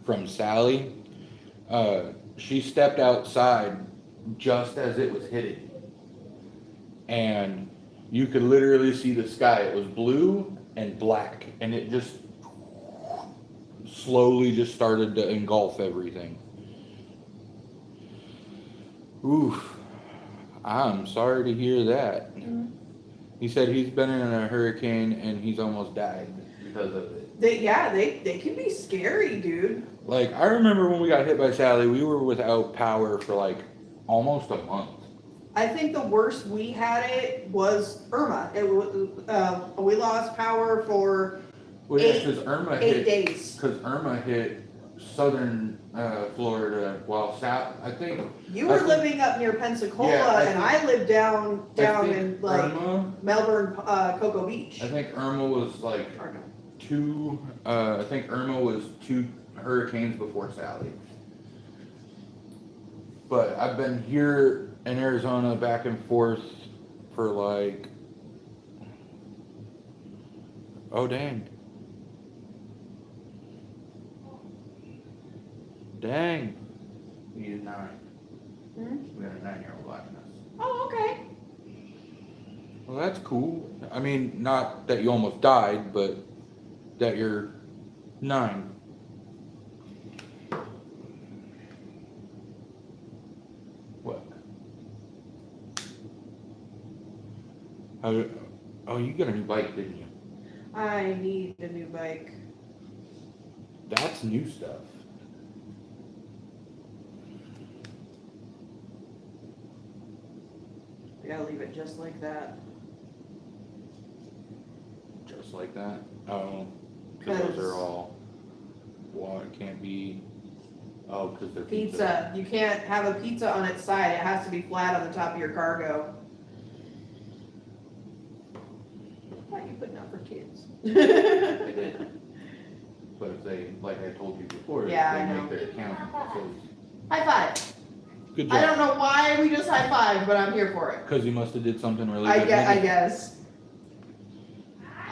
from Sally. She stepped outside just as it was hitting. And you could literally see the sky. It was blue and black. And it just slowly just started to engulf everything. Oof. I'm sorry to hear that. Mm-hmm. He said he's been in a hurricane and he's almost died because of it. They can be scary, dude. Like, I remember when we got hit by Sally, we were without power for like almost a month. I think the worst we had it was Irma. We lost power for Well, yeah, because Irma 8 days. Because Irma hit southern Florida. Well, south. I think You were living up near Pensacola, Yeah, and I lived down in like Irma. Melbourne, Cocoa Beach. I think Irma was like Or no. two. I think Irma was 2 hurricanes before Sally. But I've been here in Arizona back and forth for like. Oh dang. Dang. We need a 9. Hmm? We got a 9-year-old watching us. Oh, okay. Well, that's cool. I mean, not that you almost died, but that you're 9. What? Oh, you got a new bike, didn't you? I need a new bike. That's new stuff. I gotta leave it just like that. Just just like that? Oh, because those are all, well, it can't be, oh, because they're Pizza, you can't have a pizza on its side, it has to be flat on the top of your cargo. What are you putting out for kids? They did. But if they, like I told you before, Yeah, if I they know. make their account, it says, High five. good I don't job. know why we just high five, but I'm here for it. Because you must have did something really I good. guess.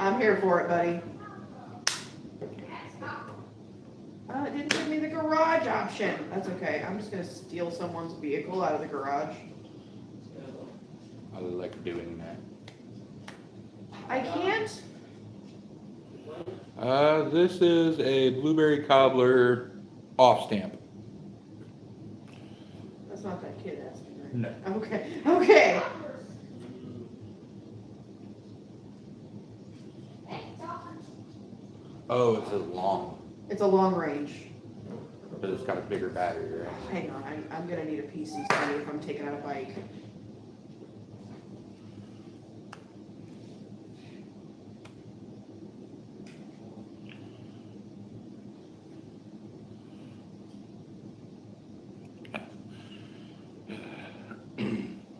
I'm here for it, buddy. Oh, it didn't give me the garage option. That's okay. I'm just gonna steal someone's vehicle out of the garage. I like doing that. I can't. This is a blueberry cobbler off stamp. That's not that kid asking, right? No. Okay. Okay. Oh, it's a long, It's a long range. but it's got a bigger battery, right? Hang on. I'm gonna need a PC study if I'm taking out a bike.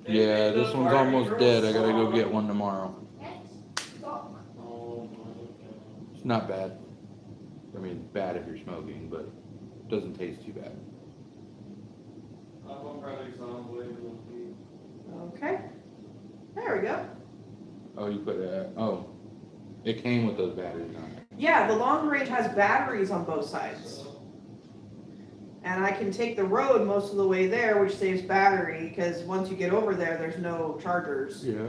Yeah, this one's almost dead. I gotta go get one tomorrow. Oh, It's not bad. I mean, bad if you're smoking, but it doesn't taste too bad. I'll probably on the way to Okay. There we go. Oh, you put it came with those batteries on it. Yeah, the long range has batteries on both sides. And I can take the road most of the way there, which saves battery, because once you get over there, there's no chargers. Yeah.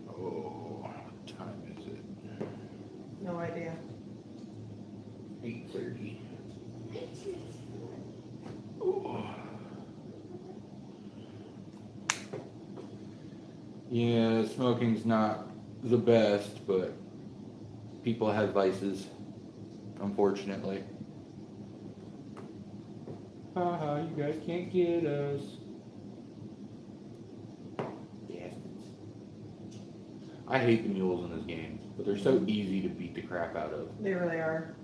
Oh, what time is it? No idea. 8:30. Oh. Yeah, smoking's not the best, but people have vices, unfortunately. Haha, you guys can't get us. Bastards. I hate the mules in this game, but they're so easy to beat the crap out of. They really are.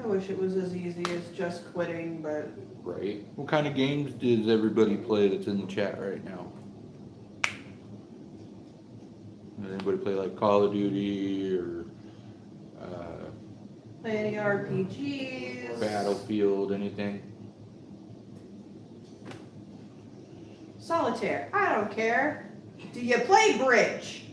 I wish it was as easy as just quitting, but Right? What kind of games does everybody play that's in the chat right now? Does anybody play like Call of Duty or play any RPGs. Battlefield, anything? Solitaire. I don't care. Do you play bridge?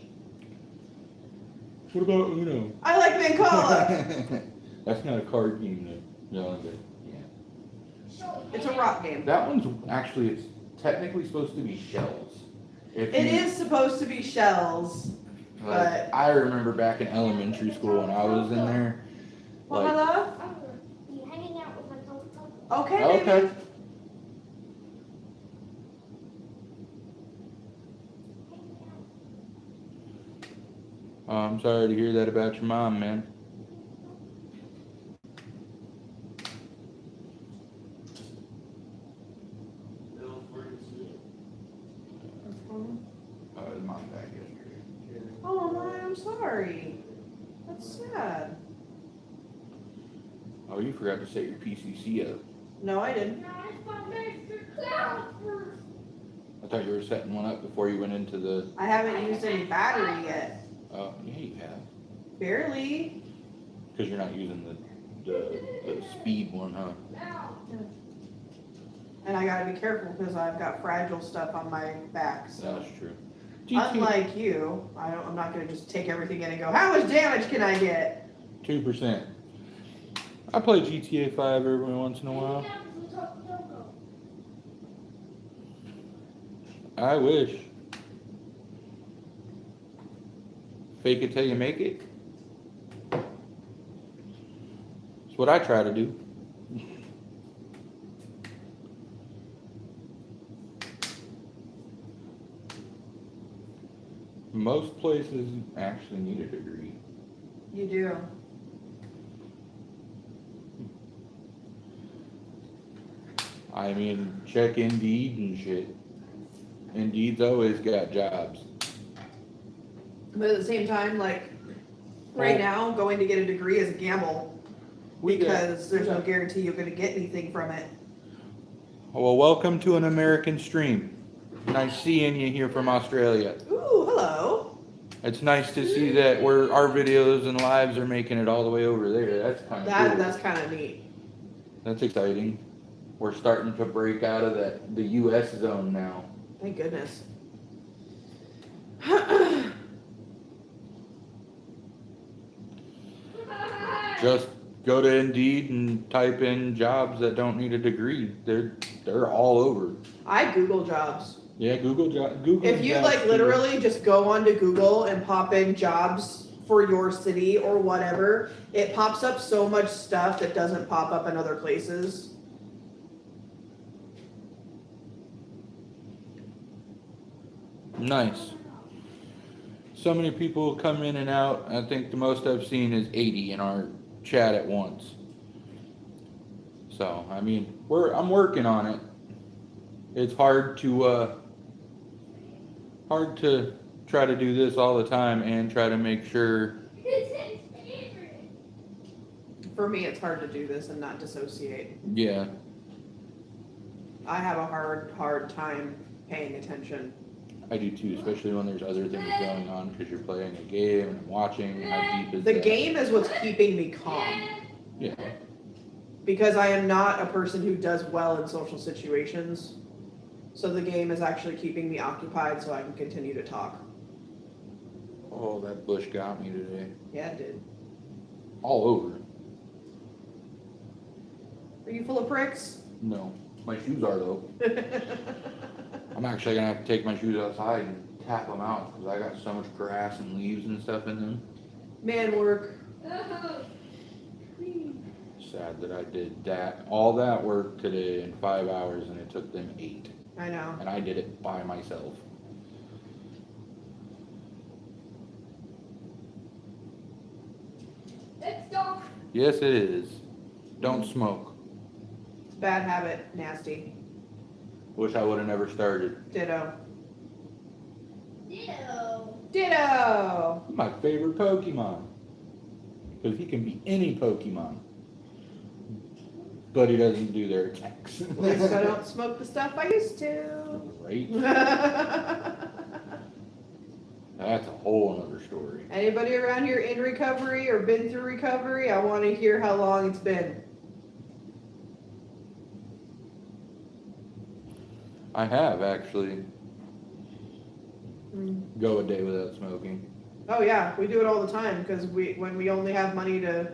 What about Uno? I like Mancala. That's not a card game, though. No, but yeah. It's a rock game. That one's actually, it's technically supposed to be shells. If It you- is supposed to be shells. Like, I remember back in elementary school when I was in there. Well, Like- hello? Be hanging out with my cousins. Okay, Okay. baby. Oh, I'm sorry to hear that about your mom, man. His mom died yesterday. Oh my, I'm sorry. That's sad. Oh, you forgot to set your PCC up. No, I didn't. No, it's my Mr. Cloud first. I thought you were setting one up before you went into the. I haven't used any battery yet. Oh, yeah, you have. Barely. Because you're not using the speed one, huh? Now. And I gotta be careful because I've got fragile stuff on my back, so. That's true. Unlike you, I'm not gonna just take everything in and go, how much damage can I get? 2%. I play GTA 5 every once in a while. I wish. Fake it till you make it. That's what I try to do. Most places actually need a degree. You do. I mean, check Indeed and shit. Indeed's always got jobs. But at the same time, like, right now, going to get a degree is a gamble because there's no guarantee you're gonna get anything from it. Well, welcome to an American stream. Nice seeing you here from Australia. Ooh, hello. It's nice to see that our videos and lives are making it all the way over there. That's kind of cool. That's kind of neat. That's exciting. We're starting to break out of the U.S. zone now. Thank goodness. Just go to Indeed and type in jobs that don't need a degree. They're all over. I Google jobs. Yeah, Google. If you jobs like too. literally just go onto Google and pop in jobs for your city or whatever, it pops up so much stuff that doesn't pop up in other places. Nice. So many people come in and out. I think the most I've seen is 80 in our chat at once. So I mean, I'm working on it. It's hard to try to do this all the time and try to make sure. For me, it's hard to do this and not dissociate. Yeah, I have a hard time paying attention. I do too, especially when there's other things going on because you're playing a game and watching. How deep is The that? game is what's keeping me calm Yeah. because I am not a person who does well in social situations. So the game is actually keeping me occupied so I can continue to talk. Oh, that bush got me today. Yeah, it did. All over. Are you full of pricks? No, my shoes are though. I'm actually gonna have to take my shoes outside and tap them out because I got so much grass and leaves and stuff in them. Man work. Sad that I did all that work today in 5 hours and it took them 8. I know. And I did it by myself. It's dark. Yes, it is. Don't smoke. It's a bad habit. Nasty. Wish I would have never started. Ditto. Ditto. Ditto. My favorite Pokemon. Because he can be any Pokemon. But he doesn't do their attacks. At least I don't smoke the stuff I used to. Right? That's a whole other story. Anybody around here in recovery or been through recovery? I want to hear how long it's been. I have actually. Go a day without smoking. Oh yeah, we do it all the time because when we only have money to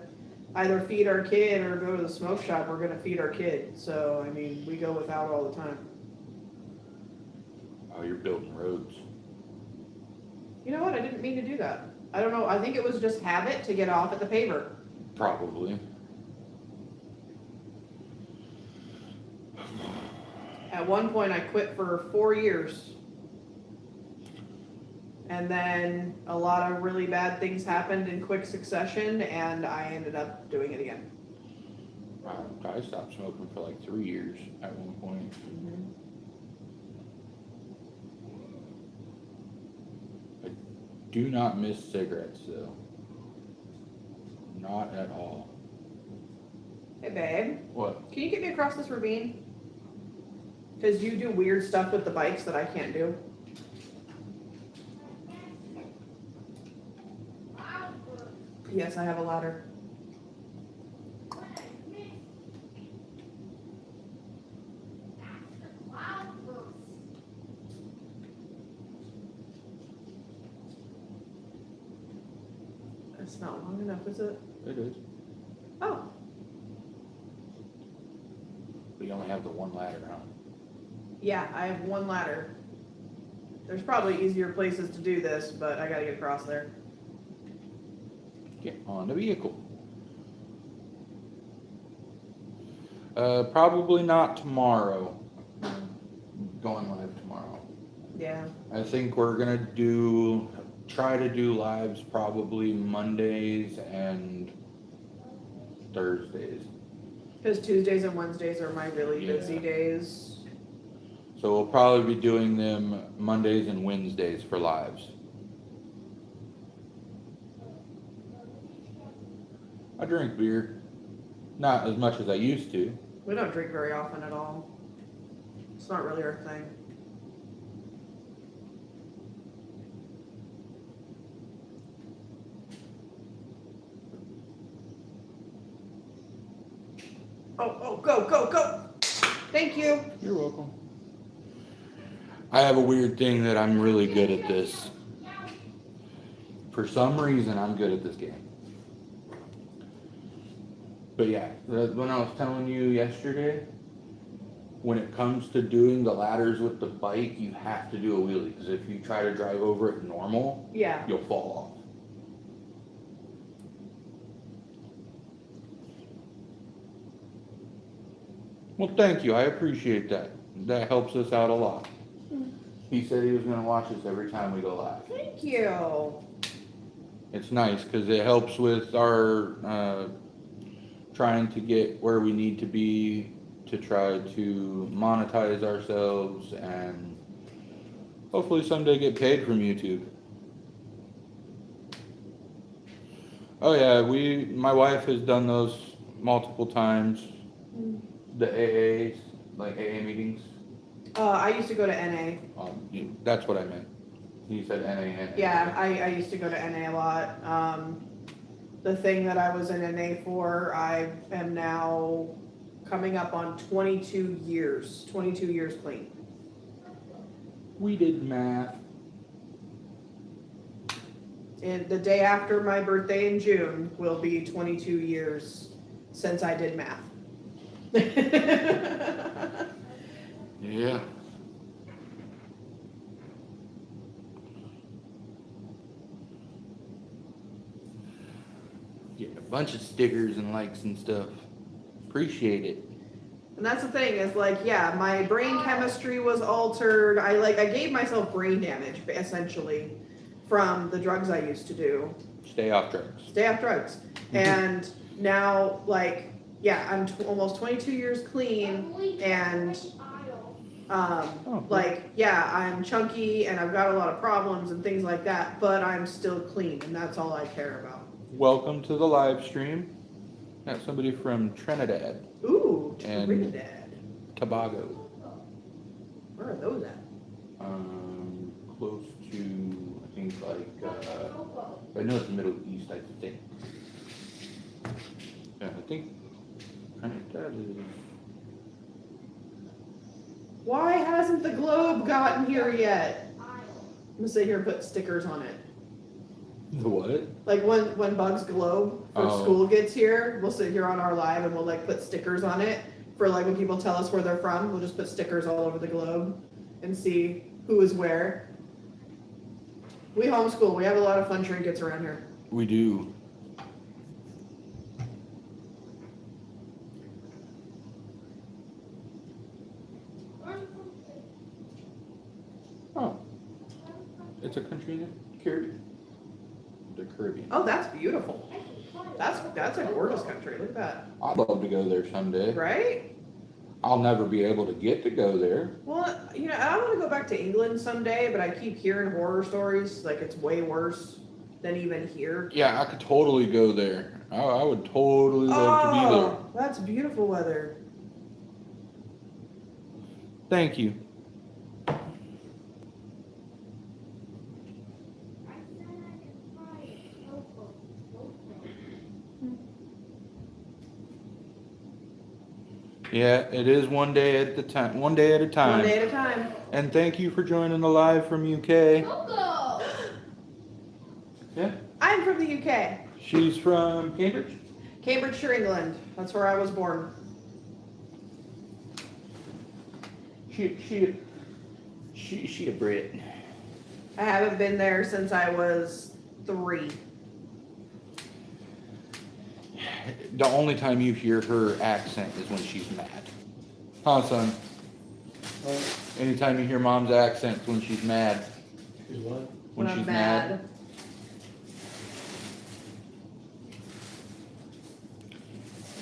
either feed our kid or go to the smoke shop, we're gonna feed our kid. So I mean, we go without all the time. Oh, you're building roads. You know what? I didn't mean to do that. I don't know. I think it was just habit to get off at the paver. Probably. At one point, I quit for 4 years. And then a lot of really bad things happened in quick succession, and I ended up doing it again. I stopped smoking for like 3 years at one point. I do not miss cigarettes though. Not at all. Hey, babe. What? Can you get me across this ravine? Because you do weird stuff with the bikes that I can't do. Yes, I have a ladder. It's not long enough, is it? It is. Oh, We only have the one ladder, huh? yeah, I have one ladder. There's probably easier places to do this, but I gotta get across there. Get on the vehicle. Probably not tomorrow. Going live tomorrow. Yeah. I think we're gonna try to do lives probably Mondays and Thursdays. Because Tuesdays and Wednesdays are my really Yeah. busy days. So we'll probably be doing them Mondays and Wednesdays for lives. I drink beer. Not as much as I used to. We don't drink very often at all. It's not really our thing. Oh, go. Thank you. You're welcome. I have a weird thing that I'm really good at this. For some reason, I'm good at this game. But yeah, when I was telling you yesterday, when it comes to doing the ladders with the bike, you have to do a wheelie. Because if you try to drive over it normal, Yeah. you'll fall off. Well, thank you. I appreciate that. That helps us out a lot. He said he was going to watch us every time we go live. Thank you. It's nice because it helps with our trying to get where we need to be to try to monetize ourselves and hopefully someday get paid from YouTube. Oh yeah, my wife has done those multiple times. The AAs, like AA meetings. I used to go to NA. That's what I meant. He said NA. Yeah, I used to go to NA a lot. The thing that I was in NA for, I am now coming up on 22 years. 22 years clean. We did math. And the day after my birthday in June will be 22 years since I did math. Yeah. Getting a bunch of stickers and likes and stuff. Appreciate it. And that's the thing is like, yeah, my brain chemistry was altered. I gave myself brain damage essentially from the drugs I used to do. Stay off drugs. Stay off drugs. And now like, yeah, I'm almost 22 years clean and like, yeah, I'm chunky and I've got a lot of problems and things like that, but I'm still clean and that's all I care about. Welcome to the live stream. Got somebody from Trinidad, Ooh, And- Trinidad. Tobago. Where are those at? Close to, I think I know it's the Middle East, I think. Yeah, I think Trinidad is. Why hasn't the globe gotten here yet? I'm gonna sit here and put stickers on it. The what? Like when Bug's Globe for Oh. school gets here, we'll sit here on our live and we'll like put stickers on it for like when people tell us where they're from, we'll just put stickers all over the globe and see who is where. We homeschool, we have a lot of fun trinkets around here. We do. Oh. It's a country in the Caribbean. The Caribbean. Oh, that's beautiful. That's a gorgeous country. Look at that. I'd love to go there someday. Right? I'll never be able to get to go there. Well, you know, I want to go back to England someday, but I keep hearing horror stories like it's way worse than even here. Yeah, I could totally go there. I would totally love to be there. Oh, that's beautiful weather. Thank you. Yeah, it is one day at a time. One day at a time. One day at a time. And thank you for joining the live from UK. Coco! Yeah, I'm from the UK. she's from Cambridge. Cambridgeshire, England. That's where I was born. She a Brit. I haven't been there since I was 3. The only time you hear her accent is when she's mad. Huh, son? Anytime you hear mom's accent, it's when she's mad. Is what? When I'm she's mad.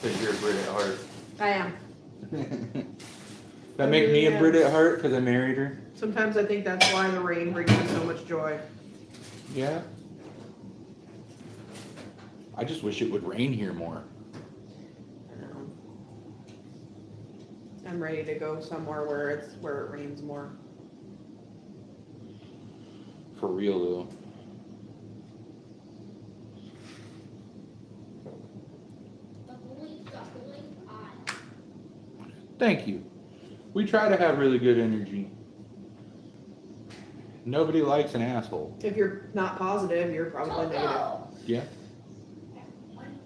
Because you're a Brit at heart. I am. That make me a Yeah. Brit at heart because I married her. Sometimes I think that's why the rain brings me so much joy. Yeah. I just wish it would rain here more. I don't know. I'm ready to go somewhere where it rains more. For real though. Thank you. We try to have really good energy. Nobody likes an asshole. If you're not positive, you're probably negative. Yeah.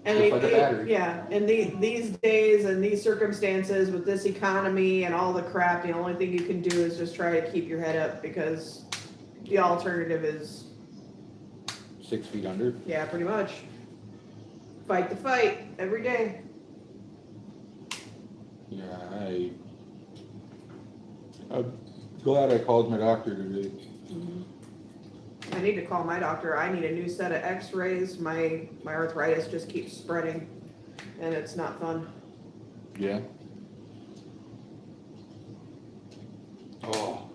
And Just like a battery. yeah, and these days and these circumstances with this economy and all the crap, the only thing you can do is just try to keep your head up because the alternative is, 6 feet under. yeah, pretty much. Fight the fight every day. Yeah, I'm glad I called my doctor today. I need to call my doctor. I need a new set of x-rays. My arthritis just keeps spreading and it's not fun. Yeah. Oh,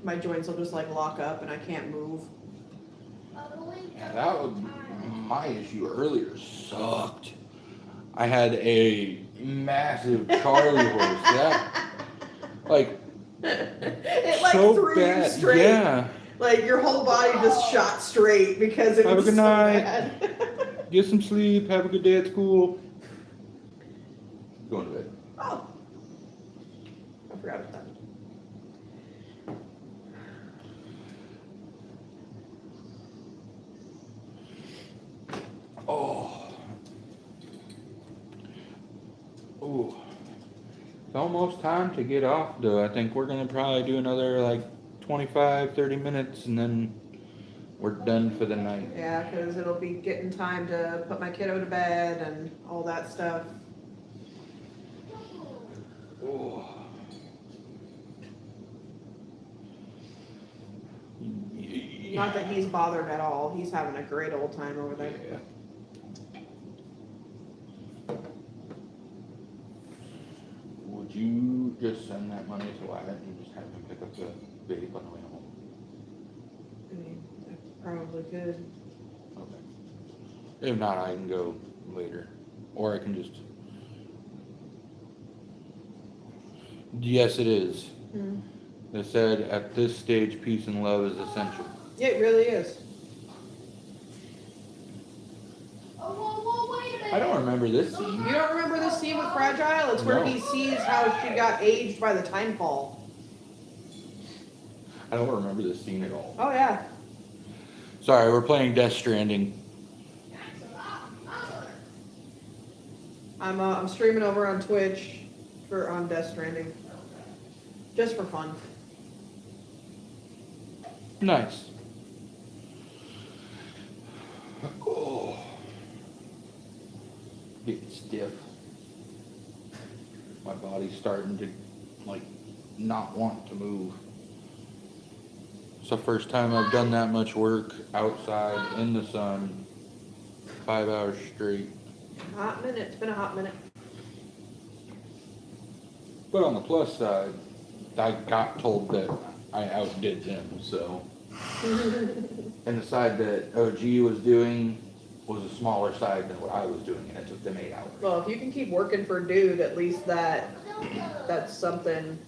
My joints will just like lock up and I can't move. yeah, that was my issue earlier. Sucked. I had a massive Charlie horse. That, like, It like so threw bad. you straight. Yeah. Like your whole body just shot straight because it Have a was good so night. bad. Get some sleep. Have a good day at school. Going to bed. Oh, I forgot about that. Oh. Oh. It's almost time to get off though. I think we're gonna probably do another like 25, 30 minutes and then we're done for the night. Yeah, because it'll be getting time to put my kiddo to bed and all that stuff. Oh. Not that he's bothered at all. He's having a great old time over there. Yeah. Would you just send that money to Wyatt and just have him pick up the vape on the way home? I mean, I probably could. Okay. If not, I can go later. Or I can just... Yes, it is. Hmm. They said at this stage, peace and love is essential. It really is. Oh, whoa, wait a minute. I don't remember this scene. You don't remember the scene with Fragile? It's where No. he sees how she got aged by the time fall. I don't remember this scene at all. Oh yeah. Sorry, we're playing Death Stranding. I'm streaming over on Twitch on Death Stranding. Just for fun. Nice. Oh. Getting stiff. My body's starting to, like, not want to move. It's the first time I've done that much work outside in the sun, 5 hours straight. Hot minute. It's been a hot minute. But on the plus side, I got told that I outdid them, so. And the side that OG was doing was a smaller side than what I was doing, and it took them 8 hours. Well, if you can keep working for Dude, at least that's something.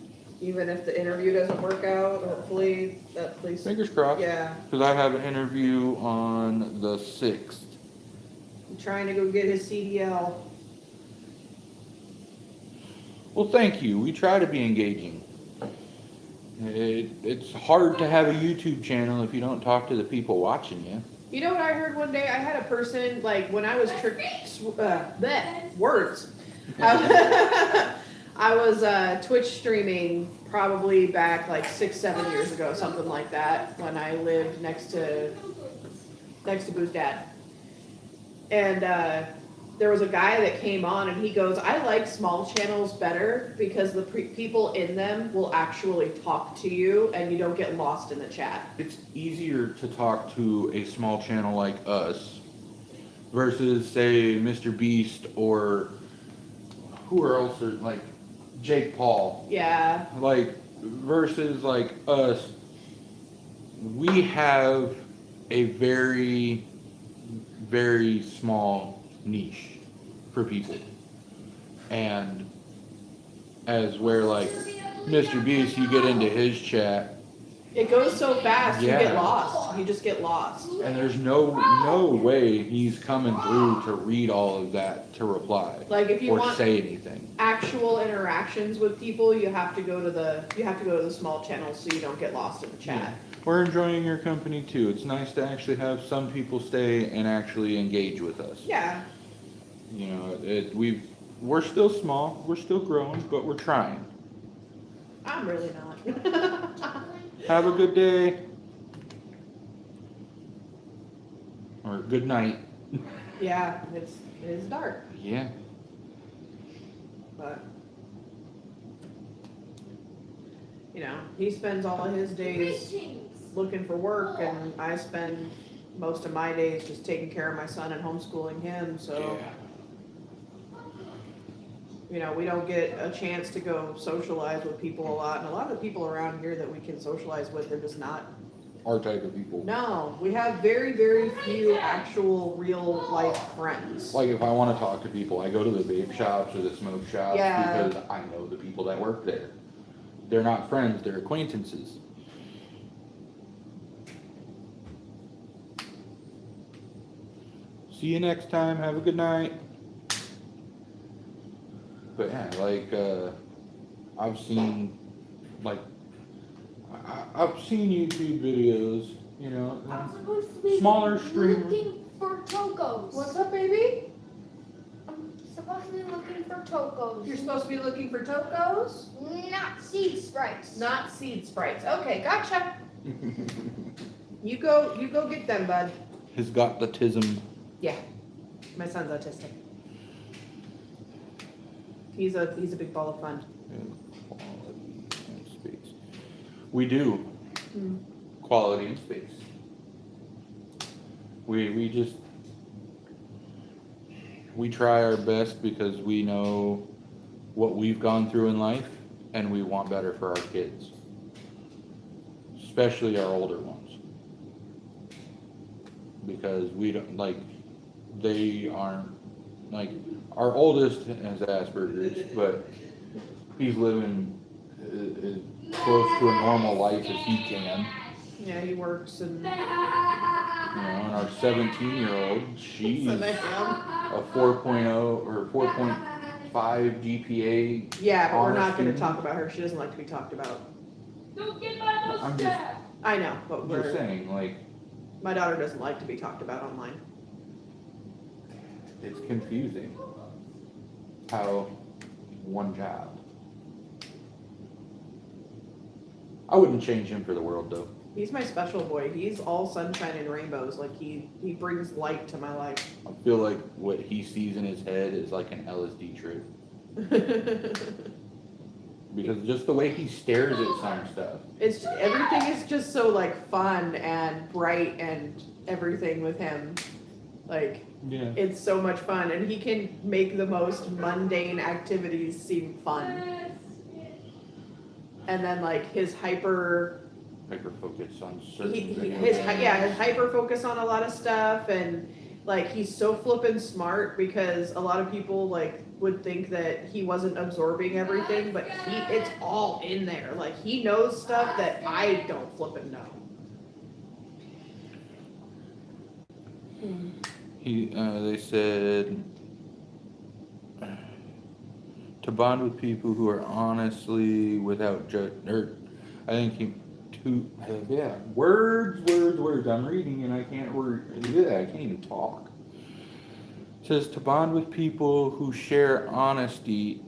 Even if the interview doesn't work out, hopefully at least. Fingers crossed. Yeah. Because I have an interview on the 6th. I'm trying to go get his CDL. Well, thank you. We try to be engaging. It's hard to have a YouTube channel if you don't talk to the people watching you. You know what I heard one day? I had a person, like, when I was words. I was Twitch streaming probably back like 6-7 years ago, something like that, when I lived next to Boo's dad. And there was a guy that came on and he goes, I like small channels better because the people in them will actually talk to you and you don't get lost in the chat. It's easier to talk to a small channel like us versus, say, Mr. Beast or who else are like Jake Paul, Yeah. like versus like us, we have a very, very small niche for people. And as where like Mr. Beast, you get into his chat, It goes so fast, you Yeah. get lost. You just get lost. and there's no way he's coming through to read all of that to reply Like if you or want say anything. actual interactions with people, you have to go to the small channels so you don't get lost in the chat. We're enjoying your company too. It's nice to actually have some people stay and actually engage with us. Yeah. You know, we're still small, we're still growing, but we're trying. I'm really not. Have a good day. Or good night. Yeah, it is dark, Yeah. but he spends all of his days looking for work, and I spend most of my days just taking care of my son and homeschooling him. So we don't get a chance to go socialize with people a lot, and a lot of the people around here that we can socialize with, they're just not. Our type of people. No, we have very, very few actual real life friends. Like if I want to talk to people, I go to the vape shops or the smoke shops Yeah. because I know the people that work there. They're not friends, they're acquaintances. See you next time. Have a good night. But yeah, like I've seen like I've seen YouTube videos, I'm supposed to be Smaller streamer. looking for tocos. What's up, baby? I'm supposed to be looking for tocos. You're supposed to be looking for tocos, Not seed sprites. not seed sprites. Okay, gotcha. You go get them, bud. Has got the tism. Yeah, my son's autistic. He's a big ball of fun. Quality and space. We do. Hmm. Quality and space. We try our best because we know what we've gone through in life and we want better for our kids. Especially our older ones. Because we don't they aren't our oldest has Asperger's, but he's living as close to a normal life as he can. Yeah, he works and. And our 17-year-old, she's So nice, a 4.0 or 4.5 GPA. Yeah, but we're not going to Honest talk about her. She doesn't like to be talked about. Don't get my I'm just, I know, but I'm just saying, my daughter doesn't like to be talked about online. it's confusing how one child. I wouldn't change him for the world, though. He's my special boy. He's all sunshine and rainbows. Like he brings light to my life. I feel like what he sees in his head is like an LSD trip. Because just the way he stares at some stuff. Everything is just so like fun and bright and everything with him. Like Yeah. it's so much fun, and he can make the most mundane activities seem fun. And then like his hyper Focus on certain his hyper focus on a lot of stuff, and like he's so flippin' smart because a lot of people like would think that he wasn't absorbing everything, but it's all in there. Like he knows stuff that I don't flippin' know. They said to bond with people who are honestly without I think words. I'm reading and I can't I can't even talk. It says to bond with people who share honesty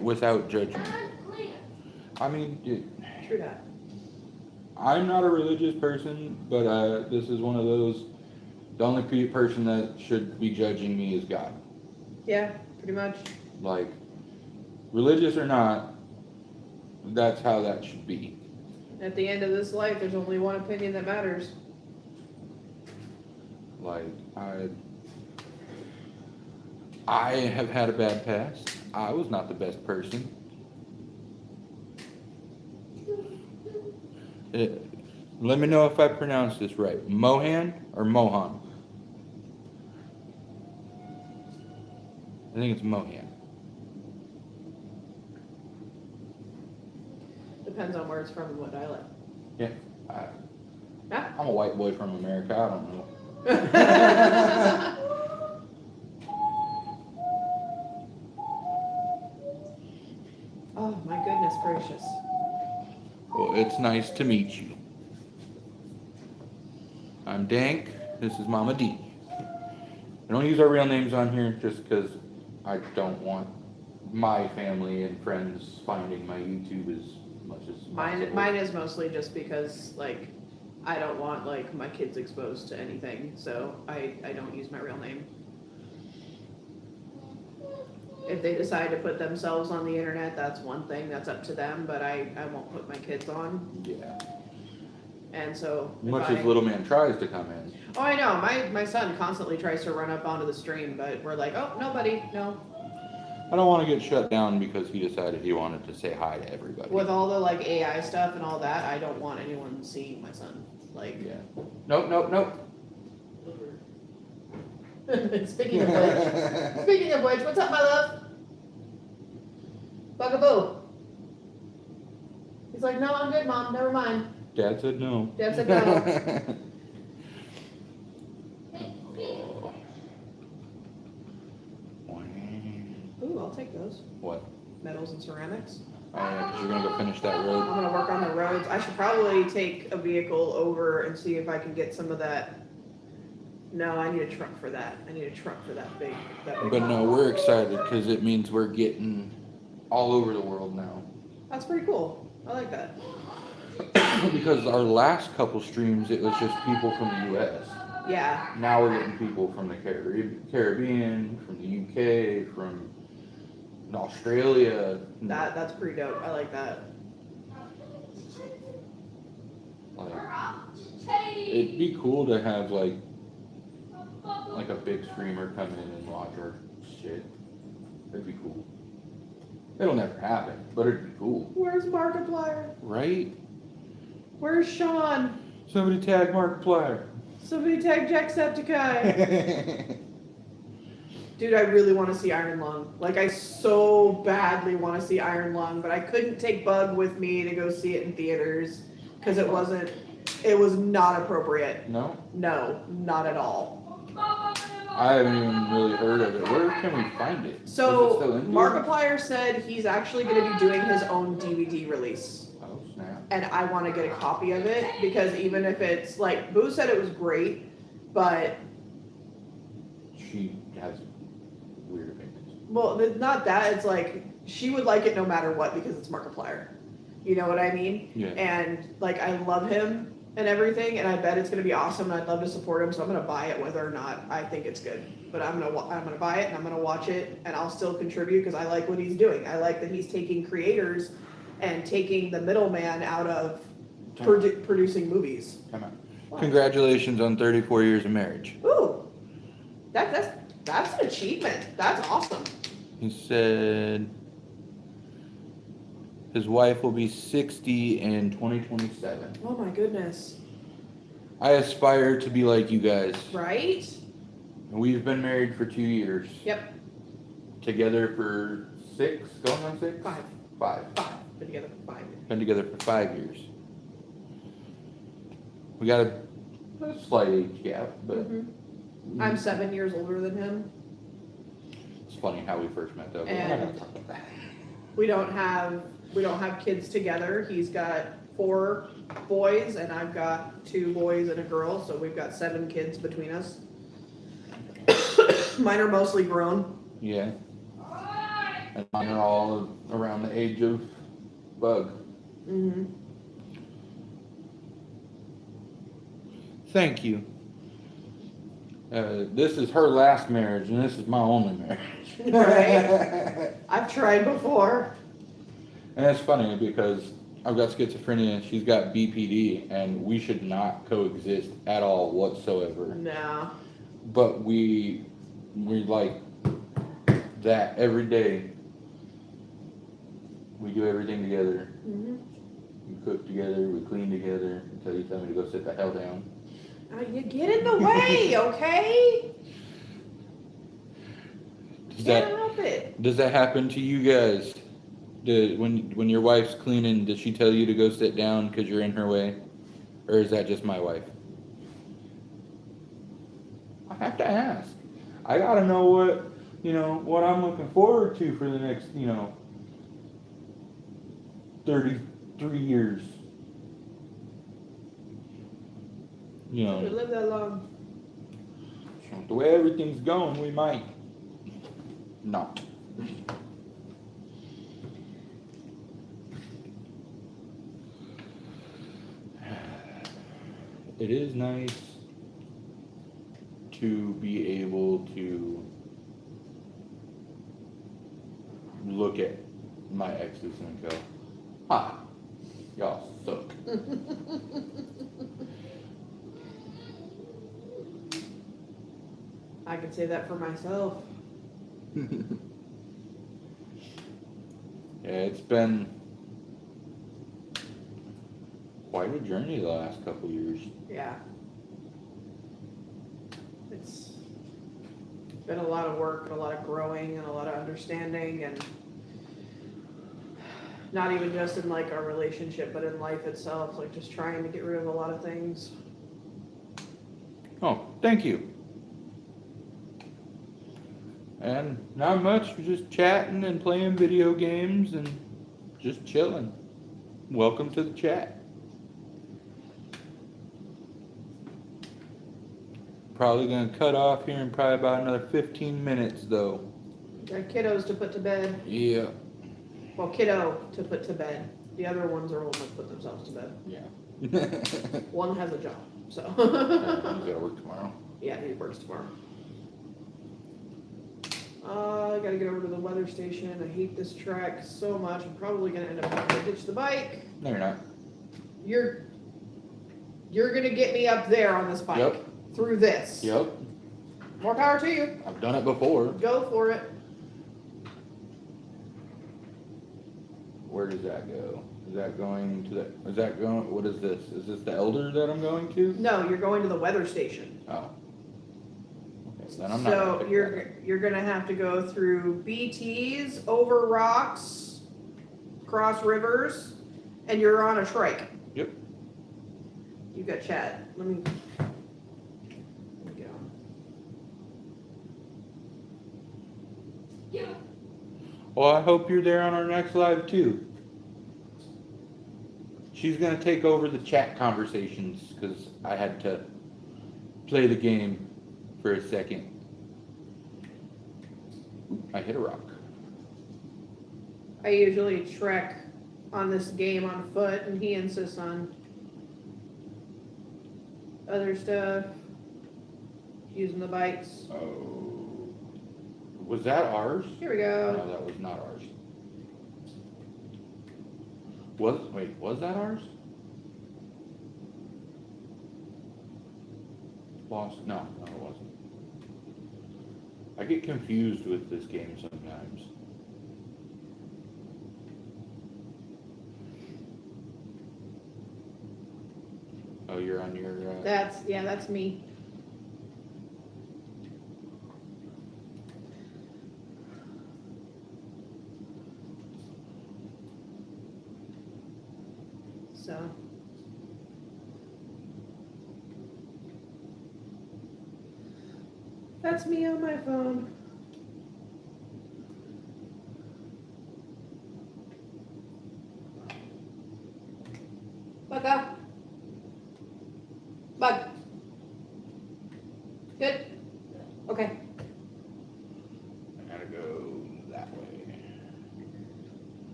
without judgment. I mean, True that. I'm not a religious person, but this is one of those. The only person that should be judging me is God. Yeah, pretty much. Like, religious or not, that's how that should be. At the end of this life, there's only one opinion that matters. I have had a bad past. I was not the best person. Let me know if I pronounce this right. Mohan or Mohan? I think it's Mohan. Depends on where it's from and what dialect. Yeah. Yeah. I'm a white boy from America. I don't know. Oh my goodness gracious. Well, it's nice to meet you. I'm Dank. This is Mama D. I don't use our real names on here just because I don't want my family and friends finding my YouTube as much as possible. Mine is mostly just because like I don't want like my kids exposed to anything, so I don't use my real name. If they decide to put themselves on the internet, that's one thing, that's up to them, but I won't put my kids on. Yeah. And so Much as little man tries to come in. Oh, I know. My son constantly tries to run up onto the stream, but we're like, oh, no, buddy, no. I don't want to get shut down because he decided he wanted to say hi to everybody. With all the like AI stuff and all that, I don't want anyone seeing my son. Like, Yeah. Nope. Speaking of which, what's up, my love? Bugaboo. He's like, no, I'm good, Mom. Never mind. Dad said no. Dad said no. Ooh, I'll take those. What? Metals and ceramics. Oh yeah, 'cause you're gonna go finish that I'm road. gonna work on the roads. I should probably take a vehicle over and see if I can get some of that. No, I need a truck for that. I need a truck for that big. But no, we're excited because it means we're getting all over the world now. That's pretty cool. I like that. Because our last couple streams, it was just people from the U.S. Yeah. Now we're getting people from the Caribbean, from the UK, from Australia. That's pretty dope. I like that. Like, it'd be cool to have like a big streamer come in and watch our shit. It'd be cool. It'll never happen, but it'd be cool. Where's Markiplier? Right? Where's Sean? Somebody tag Markiplier. Somebody tag Jacksepticeye. Dude, I really want to see Iron Lung. Like, I so badly want to see Iron Lung, but I couldn't take Bug with me to go see it in theaters because it was not appropriate. No? No, not at all. I haven't even really heard of it. Where can we find it? Is it So, still in here? Markiplier said he's actually going to be doing his own DVD release. Oh, snap. And I want to get a copy of it because even if it's like, Boo said it was great, but She has weird opinions. well, not that. It's like she would like it no matter what because it's Markiplier. You know what I mean? Yeah. And like I love him and everything, and I bet it's gonna be awesome. And I'd love to support him, so I'm gonna buy it whether or not I think it's good. But I'm gonna buy it and I'm gonna watch it, and I'll still contribute because I like what he's doing. I like that he's taking creators and taking the middleman out of producing movies. Come on. Congratulations on 34 years of marriage. Ooh, that's an achievement. That's awesome. He said his wife will be 60 in 2027. Oh my goodness. I aspire to be like you guys. Right? We've been married for 2 years. Yep. Together for 6, going on 6? 5. 5. Been together for 5 years. Been together for 5 years. We got a slight age gap, but I'm 7 years older than him. it's funny how we first met though. And we don't have kids together. He's got 4 boys and I've got 2 boys and a girl, so we've got 7 kids between us. Mine are mostly grown. Yeah. And mine are all around the age of Bug. Mm-hmm. Thank you. This is her last marriage, and this is my only marriage. Right? I've tried before. And it's funny because I've got schizophrenia and she's got BPD, and we should not coexist at all whatsoever. No. But we like that every day. We do everything together. Mm-hmm. We cook together, we clean together until you tell me to go sit the hell down. You get in the way, okay? Does Can't that help it. does that happen to you guys? When your wife's cleaning, does she tell you to go sit down because you're in her way? Or is that just my wife? I have to ask. I gotta know what I'm looking forward to for the next, 33 years. You We know, live that long. the way everything's going, we might not. It is nice to be able to look at my exes and go, ah, y'all suck. I can say that for myself. Yeah, it's been quite a journey the last couple years. Yeah. It's been a lot of work and a lot of growing and a lot of understanding, and not even just in like our relationship, but in life itself, like just trying to get rid of a lot of things. Oh, thank you. And not much, we're just chatting and playing video games and just chilling. Welcome to the chat. Probably gonna cut off here in probably about another 15 minutes though. Got kiddos to put to bed. Yeah. Well, kiddo to put to bed. The other ones are old enough to put themselves to bed. Yeah. One has a job, so. You gotta work tomorrow. Yeah, he works tomorrow. I gotta get over to the weather station. I hate this track so much. I'm probably gonna end up having to ditch the bike. No, you're not. You're gonna get me up there on this bike. Yep. Through this. Yep. More power to you. I've done it before. Go for it. Where does that go? Is that going to the, is that going, what is this? Is this the Elder that I'm going to? No, you're going to the weather station. Oh. Okay, then I'm not gonna So pick that up. you're gonna have to go through BTs, over rocks, cross rivers, and you're on a trike. Yep. You got Chad. Let me go. Well, I hope you're there on our next live too. She's gonna take over the chat conversations because I had to play the game for a second. I hit a rock. I usually trek on this game on foot, and he insists on other stuff, using the bikes. Oh. Was that ours? Here we go. No, that was not ours. Was that ours? Lost? No, it wasn't. I get confused with this game sometimes. Oh, you're on your, That's me. So. That's me on my phone. Bug up. Bug. Good. Okay. I gotta go that way.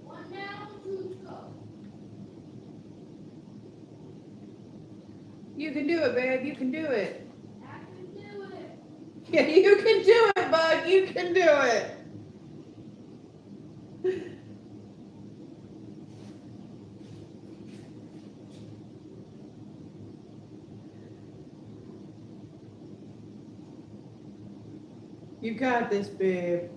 One down, two to go. You can do it, babe. You can do it. I can do it. Yeah, you can do it, Bug. You can do it. You got this, babe.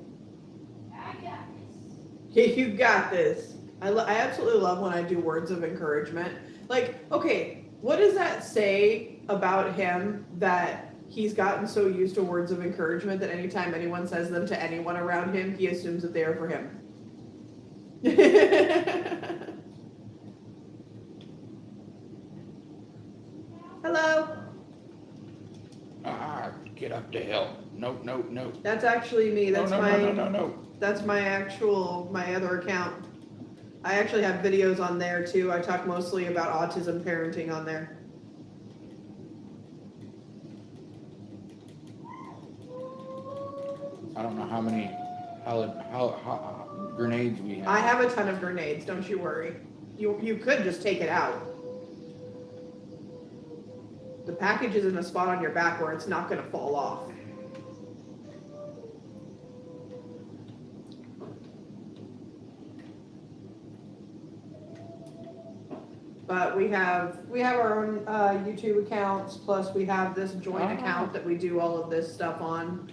I got this. Yeah, you got this. I absolutely love when I do words of encouragement. Like, okay, what does that say about him that he's gotten so used to words of encouragement that anytime anyone says them to anyone around him, he assumes that they are for him? Hello. Get up to hell. No, no, no. That's actually me. That's no, my no, no, no, no. that's my other account. I actually have videos on there too. I talk mostly about autism parenting on there. I don't know how many how grenades we have. I have a ton of grenades, don't you worry. You could just take it out. The package is in a spot on your back where it's not gonna fall off. But we have our own YouTube accounts, plus we have this joint account that we do all of this stuff on.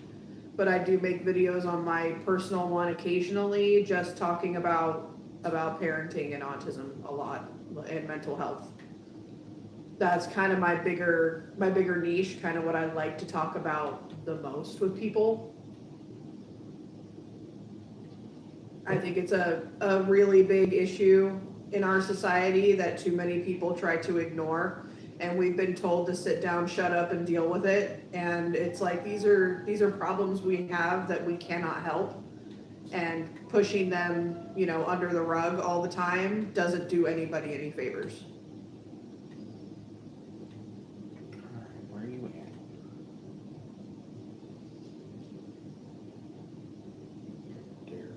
But I do make videos on my personal one occasionally, just talking about parenting and autism a lot and mental health. That's kind of my bigger niche, kind of what I like to talk about the most with people. I think it's a really big issue in our society that too many people try to ignore, and we've been told to sit down, shut up, and deal with it. And it's like these are problems we have that we cannot help, and pushing them, under the rug all the time doesn't do anybody any favors. Where are you at? There.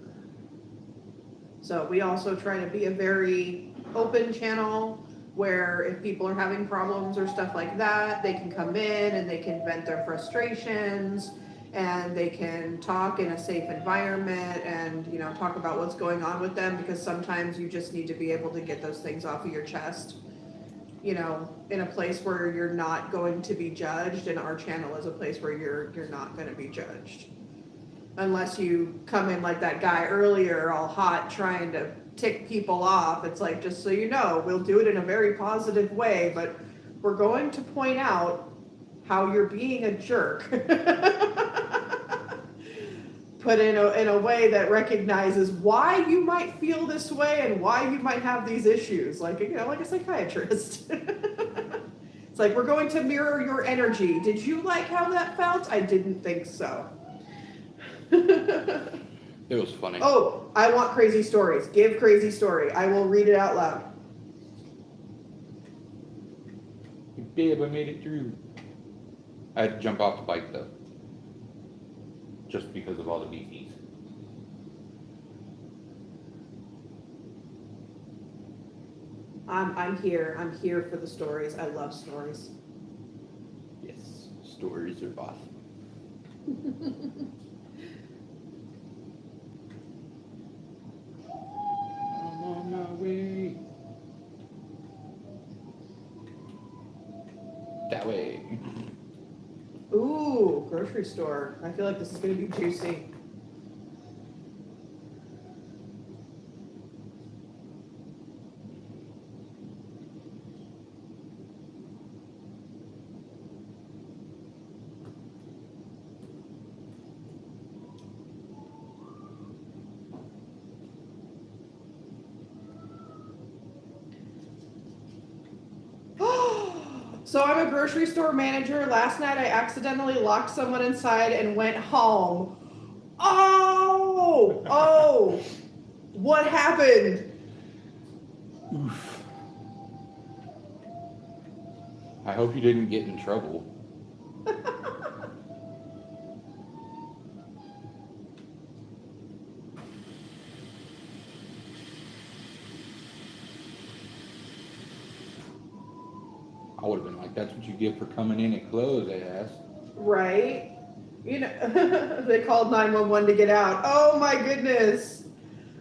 So we also try to be a very open channel where if people are having problems or stuff like that, they can come in and they can vent their frustrations and they can talk in a safe environment and, talk about what's going on with them, because sometimes you just need to be able to get those things off of your chest, in a place where you're not going to be judged. And our channel is a place where you're not going to be judged. Unless you come in like that guy earlier, all hot, trying to tick people off. It's like, just so you know, we'll do it in a very positive way, but we're going to point out how you're being a jerk. Put in a way that recognizes why you might feel this way and why you might have these issues, like like a psychiatrist. It's like, we're going to mirror your energy. Did you like how that felt? I didn't think so. It was funny. Oh, I want crazy stories. Give crazy story. I will read it out loud. Babe, I made it through. I had to jump off the bike though. Just because of all the beefies. I'm here. I'm here for the stories. I love stories. Yes, stories are awesome. I'm on my way. That way. Ooh, grocery store. I feel like this is going to be juicy. So I'm a grocery store manager. Last night I accidentally locked someone inside and went home. Oh, what happened? Oof. I hope you didn't get in trouble. I would have been like, that's what you get for coming in at close, ass. Right? They called 911 to get out. Oh my goodness.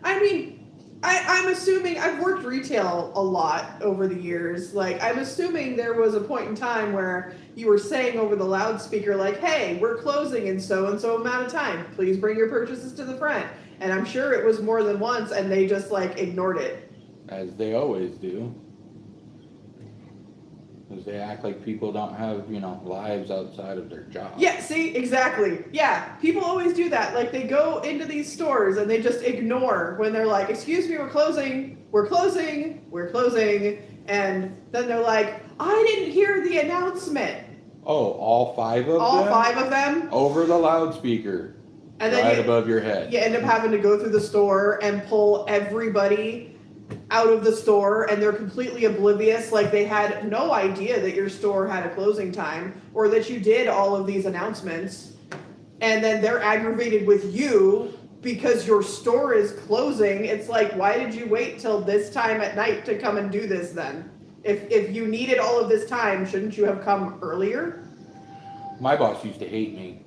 I mean, I'm assuming I've worked retail a lot over the years. Like, I'm assuming there was a point in time where you were saying over the loudspeaker, like, hey, we're closing in so and so amount of time. Please bring your purchases to the front. And I'm sure it was more than once, and they just like ignored it. As they always do. Because they act like people don't have, lives outside of their job. Yeah, see, exactly. Yeah, people always do that. Like, they go into these stores and they just ignore when they're like, excuse me, we're closing, we're closing, we're closing. And then they're like, I didn't hear the announcement. Oh, all 5 of them? All 5 of them. Over the loudspeaker. And then right above your head. You end up having to go through the store and pull everybody out of the store, and they're completely oblivious, like they had no idea that your store had a closing time or that you did all of these announcements. And then they're aggravated with you because your store is closing. It's like, why did you wait till this time at night to come and do this then? If you needed all of this time, shouldn't you have come earlier? My boss used to hate me.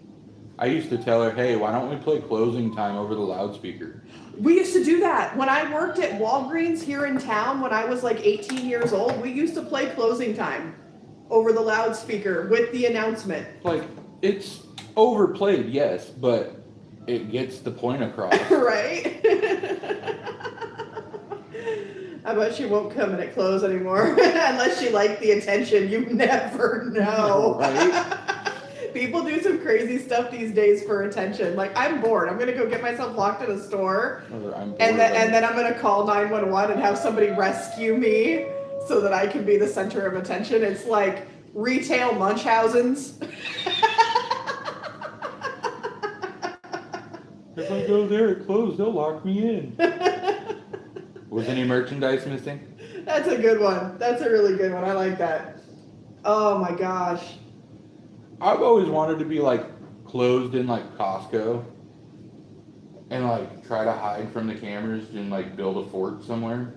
I used to tell her, hey, why don't we play closing time over the loudspeaker? We used to do that. When I worked at Walgreens here in town, when I was like 18 years old, we used to play closing time over the loudspeaker with the announcement. Like, it's overplayed, yes, but it gets the point across. Right? I bet she won't come in at close anymore unless she liked the attention. You never know. Right? People do some crazy stuff these days for attention. Like, I'm bored. I'm gonna go get myself locked in a store, and then I'm gonna call 911 and have somebody rescue me so that I can be the center of attention. It's like retail Munchausen's. If I go there at close, they'll lock me in. Was any merchandise missing? That's a good one. That's a really good one. I like that. Oh my gosh. I've always wanted to be like closed in like Costco and like try to hide from the cameras and like build a fort somewhere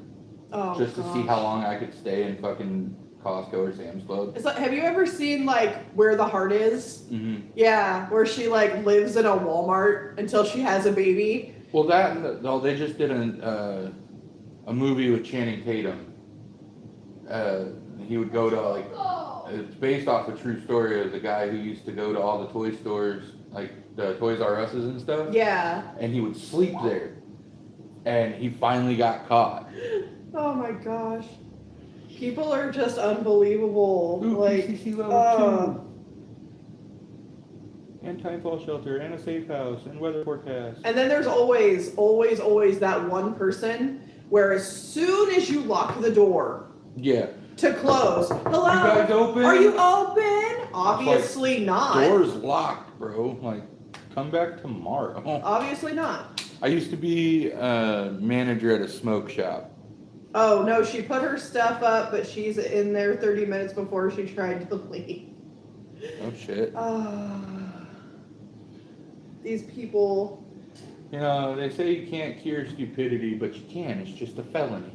just to see how long I could stay in fucking Costco or Sam's Club. It's like, have you ever seen like Where the Heart Is? Mm-hmm. Yeah, where she like lives in a Walmart until she has a baby. Well, they just did a movie with Channing Tatum. He would go to like. It's based off a true story of the guy who used to go to all the toy stores, like the Toys R Us's and stuff. Yeah. And he would sleep there. And he finally got caught. Oh my gosh. People are just unbelievable. Ooh, like, PCC level 2. Anti-fall shelter and a safe house and weather forecast. And then there's always that one person where as soon as you lock the door Yeah. to close, hello, You guys open? are you open? Obviously not. Door's locked, bro. Like, come back tomorrow. Obviously not. I used to be a manager at a smoke shop. Oh no, she put her stuff up, but she's in there 30 minutes before she tried to leave. Oh shit. These people. You know, they say you can't cure stupidity, but you can. It's just a felony.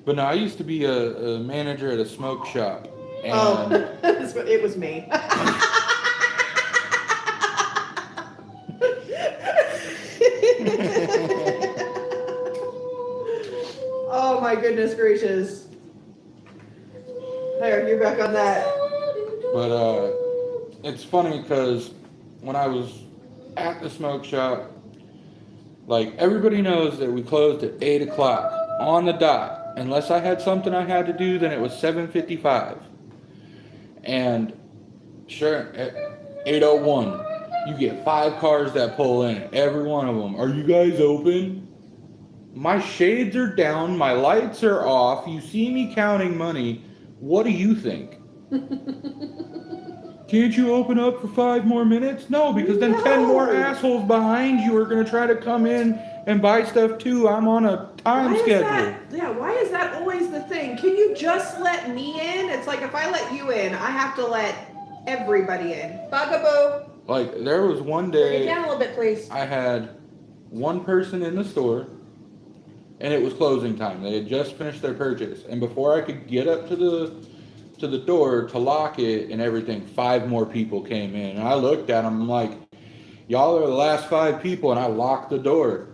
But no, I used to be a manager at a smoke shop. And It was me. Oh my goodness gracious. There, you're back on that. But it's funny because when I was at the smoke shop, like everybody knows that we closed at 8 o'clock on the dot. Unless I had something I had to do, then it was 7:55. And sure, at 8:01, you get 5 cars that pull in. Every one of them. Are you guys open? My shades are down. My lights are off. You see me counting money. What do you think? Can't you open up for 5 more minutes? No, because then 10 more assholes behind you are going to try to come in and buy stuff too. I'm on a time schedule. Why is that always the thing? Can you just let me in? It's like if I let you in, I have to let everybody in. Bugaboo. Like, there was one Bring it day down a little bit, please. I had one person in the store, and it was closing time. They had just finished their purchase. And before I could get up to the door to lock it and everything, 5 more people came in. And I looked at them, I'm like, y'all are the last 5 people, and I locked the door.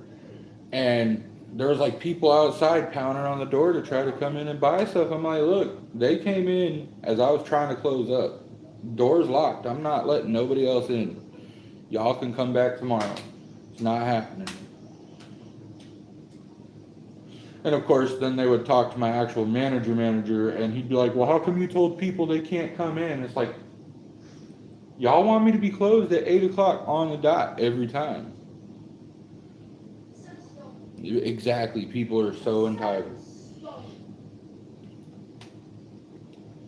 And there was like people outside pounding on the door to try to come in and buy stuff. I'm like, look, they came in as I was trying to close up. Door's locked. I'm not letting nobody else in. Y'all can come back tomorrow. It's not happening. And of course, then they would talk to my actual manager, and he'd be like, well, how come you told people they can't come in? It's like, y'all want me to be closed at 8 o'clock on the dot every time. Exactly. People are so entitled.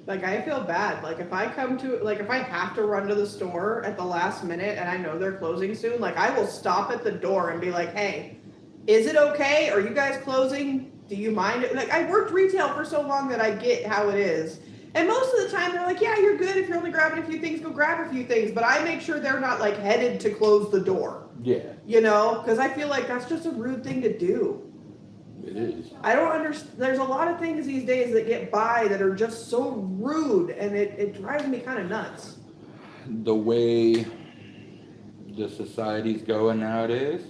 Like, I feel bad. Like, if I have to run to the store at the last minute and I know they're closing soon, like, I will stop at the door and be like, hey, is it okay? Are you guys closing? Do you mind? Like, I worked retail for so long that I get how it is. And most of the time they're like, yeah, you're good. If you're only grabbing a few things, go grab a few things. But I make sure they're not, like, headed to close the door. Yeah, You know? Because I feel like that's just a rude thing to do. it is. I don't understand. There's a lot of things these days that get by that are just so rude, and it drives me kind of nuts. The way the society's going nowadays,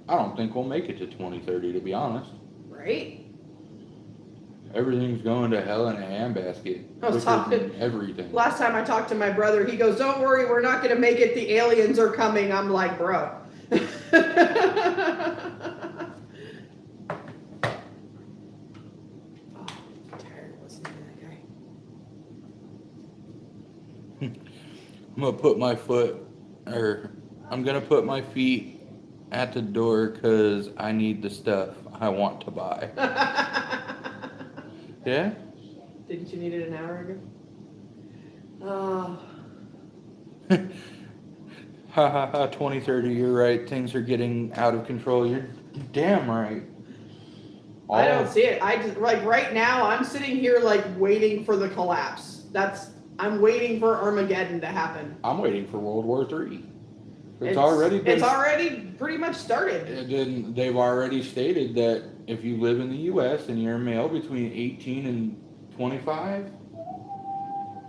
I don't think we'll make it to 2030, to be honest. Right? Everything's going to hell in a handbasket. I was quicker than talking- everything. Last time I talked to my brother, he goes, don't worry, we're not going to make it. The aliens are coming. I'm like, bro. Oh, I'm tired of listening to that guy. I'm gonna put my feet at the door because I need the stuff I want to buy. Yeah? Didn't you need it an hour ago? Oh, Ha ha ha, 2030, you're right. Things are getting out of control. You're damn right. I don't see it. I just, like, right now, I'm sitting here, like, waiting for the collapse. I'm waiting for Armageddon to happen. I'm waiting for World War III. It's already pretty much started. And then they've already stated that if you live in the U.S. and you're a male between 18 and 25,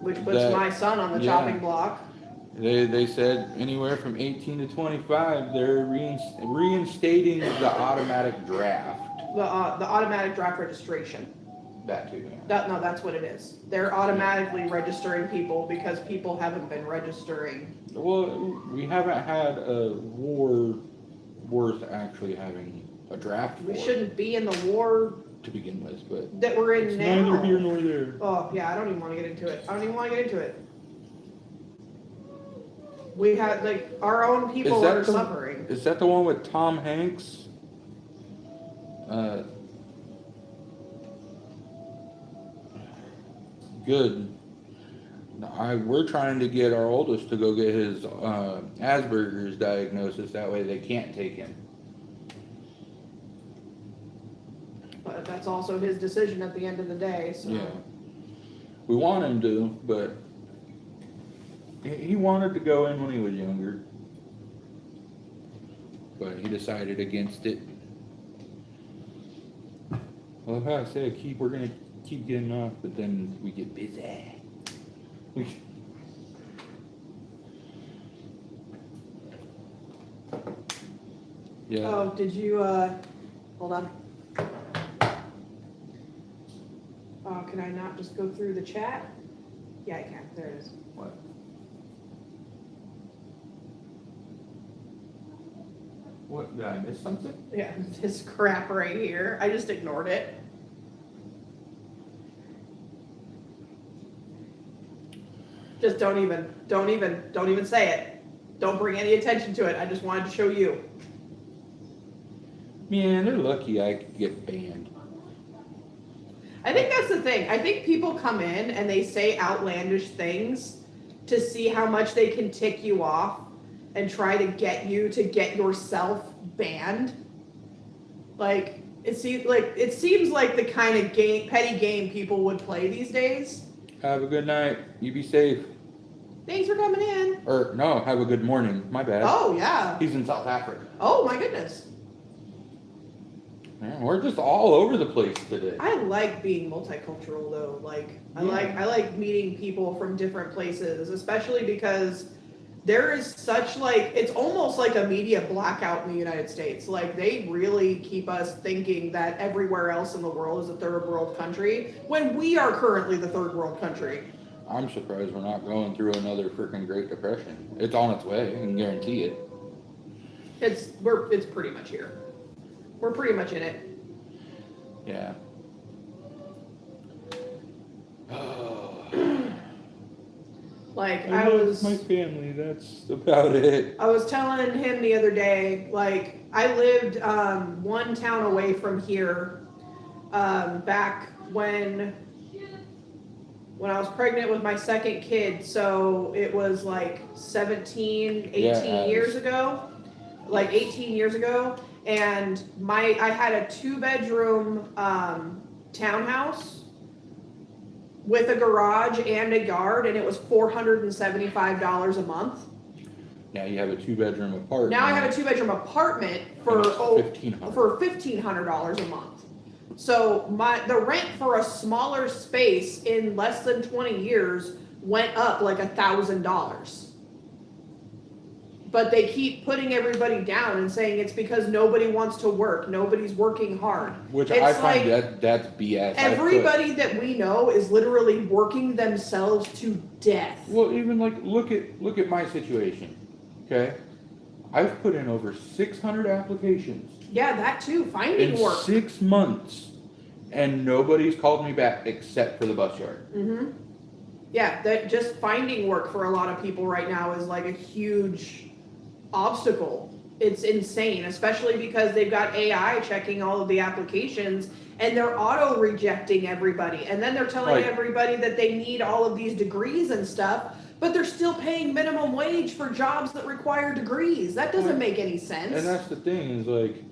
Which puts that- my son on the yeah. chopping block. they said anywhere from 18 to 25, they're reinstating the automatic draft. The automatic draft registration. That too. That's what it is. They're automatically registering people because people haven't been registering. Well, we haven't had a war worth actually having a draft We for shouldn't be in the war to begin with, but that we're in it's now. neither here nor there. Oh, yeah, I don't even want to get into it. We had, like, our own people Is that are the- suffering. Is that the one with Tom Hanks? Good. We're trying to get our oldest to go get his Asperger's diagnosis. That way they can't take him. But that's also his decision at the end of the day, so. Yeah. We want him to, but he wanted to go in when he was younger. But he decided against it. Well, how I said, we're gonna keep getting off, but then we get busy. Yeah. Oh, did you, hold on. Oh, can I not just go through the chat? Yeah, I can, there it is. What? What, did I miss something? Yeah, this crap right here, I just ignored it. Just don't even say it. Don't bring any attention to it, I just wanted to show you. Man, they're lucky I could get banned. I think that's the thing. I think people come in and they say outlandish things to see how much they can tick you off and try to get you to get yourself banned. Like it seems like the kind of petty game people would play these days. Have a good night. You be safe. Thanks for coming in. Or no, have a good morning. My bad. Oh yeah. He's in South Africa. Oh my goodness. Man, we're just all over the place today. I like being multicultural though. Like I Yeah. like meeting people from different places, especially because there is such like, it's almost like a media blackout in the United States. Like they really keep us thinking that everywhere else in the world is a third world country when we are currently the third world country. I'm surprised we're not going through another freaking Great Depression. It's on its way, I can guarantee it. It's pretty much here. We're pretty much in it. Yeah. Like I love my family, that's about it. I was telling him the other day, like I lived one town away from here back when I was pregnant with my second kid. So it was like 18 years ago, like 18 years ago. And I had a 2-bedroom townhouse with a garage and a yard, and it was $475 a month. Now you have a 2-bedroom apartment. Now I have a 2-bedroom apartment for $1,500 a month. So the rent for a smaller space in less than 20 years went up like $1,000. But they keep putting everybody down and saying it's because nobody wants to work. Nobody's working hard. Which It's I find like that's BS. everybody that we know is literally working themselves to death. Well, even like look at my situation. Okay, I've put in over 600 applications Yeah, that too. Finding in work. 6 months, and nobody's called me back except for the bus yard. Mm-hmm. Yeah, that just finding work for a lot of people right now is like a huge obstacle. It's insane, especially because they've got AI checking all of the applications and they're auto rejecting everybody. And then they're telling Right. everybody that they need all of these degrees and stuff, but they're still paying minimum wage for jobs that require degrees. That doesn't make any sense. And that's the thing is like,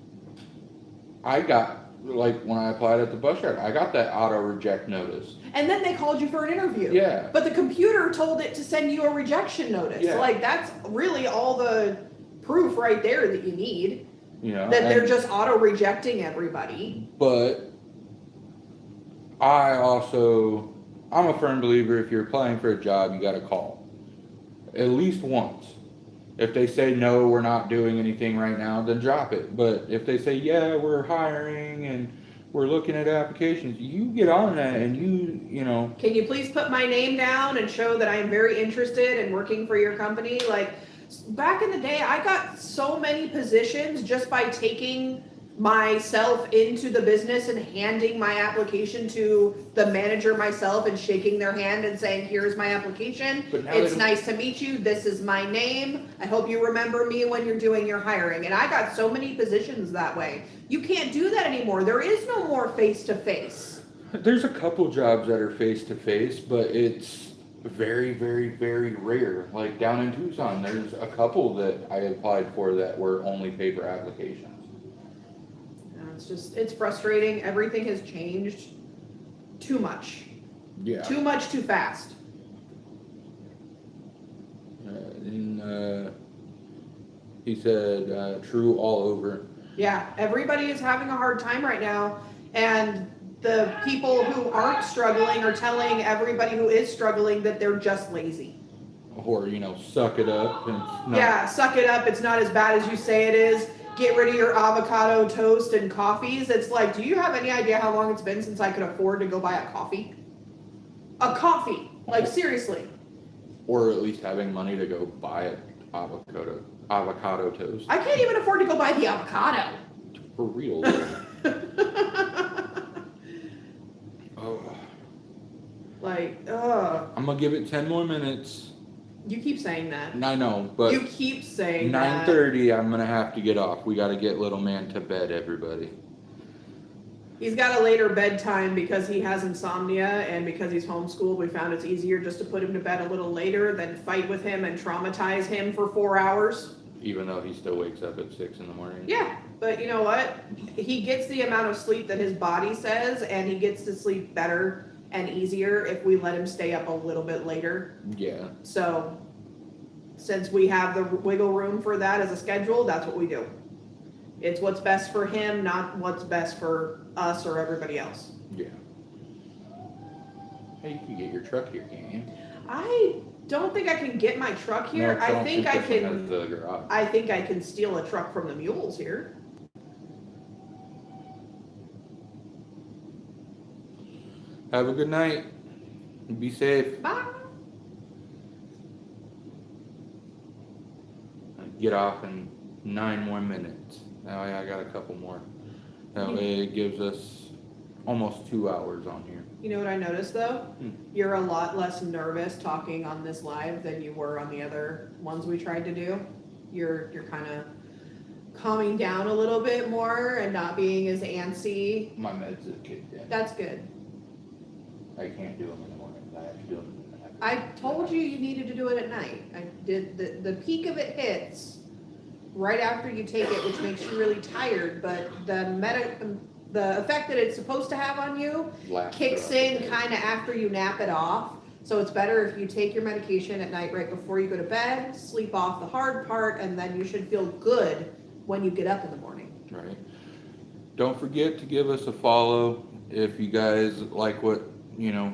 I got like when I applied at the bus yard, I got that auto reject notice. And then they called you for an interview. Yeah. But the computer told it to send you a rejection notice. Yeah. Like that's really all the proof right there that you need. You know, That they're just auto rejecting everybody. But I'm a firm believer if you're applying for a job, you got to call at least once. If they say no, we're not doing anything right now, then drop it. But if they say yeah, we're hiring and we're looking at applications, you get on that and you know. Can you please put my name down and show that I am very interested in working for your company? Like back in the day, I got so many positions just by taking myself into the business and handing my application to the manager myself and shaking their hand and saying, here's my application. But now It's they don't- nice to meet you. This is my name. I hope you remember me when you're doing your hiring. And I got so many positions that way. You can't do that anymore. There is no more face-to-face. There's a couple jobs that are face to face, but it's very, very, very rare. Like down in Tucson, there's a couple that I applied for that were only paper applications. It's frustrating. Everything has changed too much. Yeah. Too much, too fast. He said, true all over. Yeah, everybody is having a hard time right now. And the people who aren't struggling are telling everybody who is struggling that they're just lazy. Or, you know, suck it up. And not, Yeah, suck it up. It's not as bad as you say it is. Get rid of your avocado toast and coffees. It's like, do you have any idea how long it's been since I could afford to go buy a coffee? A coffee. Like, seriously. Or at least having money to go buy an avocado toast. I can't even afford to go buy the avocado. For real. Oh. Like, I'm gonna give it 10 more minutes. you keep saying that. I know, but You keep saying that. 9:30, I'm gonna have to get off. We gotta get little man to bed, everybody. He's got a later bedtime because he has insomnia and because he's homeschooled. We found it's easier just to put him to bed a little later than fight with him and traumatize him for 4 hours. Even though he still wakes up at 6 in the morning. Yeah, but you know what? He gets the amount of sleep that his body says, and he gets to sleep better and easier if we let him stay up a little bit later. Yeah. So, since we have the wiggle room for that as a schedule, that's what we do. It's what's best for him, not what's best for us or everybody else. Yeah. Hey, you can get your truck here, can't you? I don't think I can get my truck here. No, I think I this one has can. the garage. I think I can steal a truck from the mules here. Have a good night. Be safe. Bye. Get off in 9 more minutes. Now I got a couple more. That way it gives us almost 2 hours on here. You know what I noticed though? Hmm. You're a lot less nervous talking on this live than you were on the other ones we tried to do. You're kind of calming down a little bit more and not being as antsy. My meds have kicked in. That's good. I can't do them in the morning. I have to do them in the afternoon. I told you needed to do it at night. I did the peak of it hits right after you take it, which makes you really tired, but the effect that it's supposed to have on you Lasts kicks throughout the in day. kind of after you nap it off. So it's better if you take your medication at night right before you go to bed, sleep off the hard part, and then you should feel good when you get up in the morning. Right. Don't forget to give us a follow if you guys like what,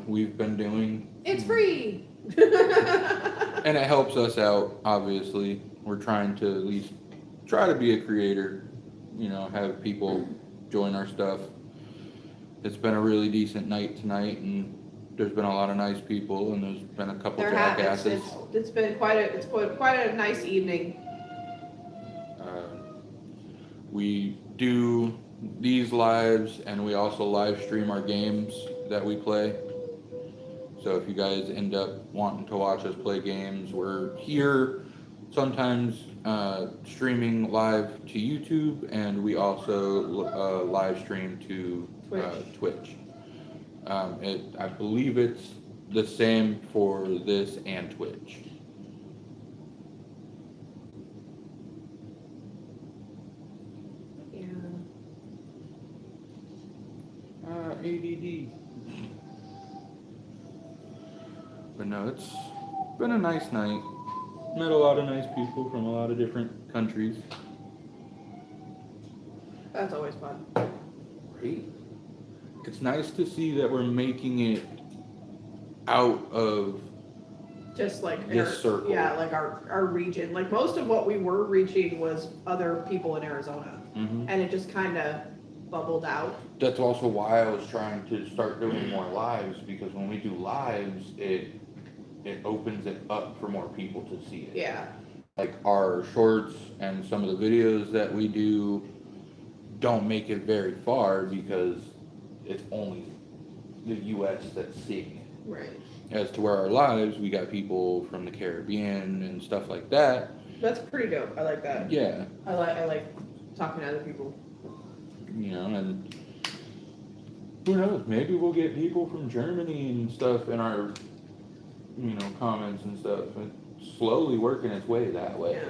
we've been doing. It's free. And it helps us out, obviously. We're trying to at least try to be a creator, have people join our stuff. It's been a really decent night tonight, and there's been a lot of nice people, and there's been a couple There have, jackasses. it's been quite a nice evening. We do these lives, and we also live stream our games that we play. So if you guys end up wanting to watch us play games, we're here sometimes streaming live to YouTube, and we also live stream to Twitch. I believe it's the same for this and Twitch. Yeah. ADD. But no, it's been a nice night. Met a lot of nice people from a lot of different countries. That's always fun. Great. It's nice to see that we're making it out of Just like this circle. Yeah, like our region. Like most of what we were reaching was other people in Arizona. Mhm. And it just kind of bubbled out. That's also why I was trying to start doing more lives, because when we do lives, it opens it up for more people to see it. Yeah. Like our shorts and some of the videos that we do don't make it very far because it's only the US that's seeing it. Right. As to where our lives, we got people from the Caribbean and stuff like that. That's pretty dope. I like that. Yeah, I like talking to other people. and who knows, maybe we'll get people from Germany and stuff in our, comments and stuff. It's slowly working its way that way.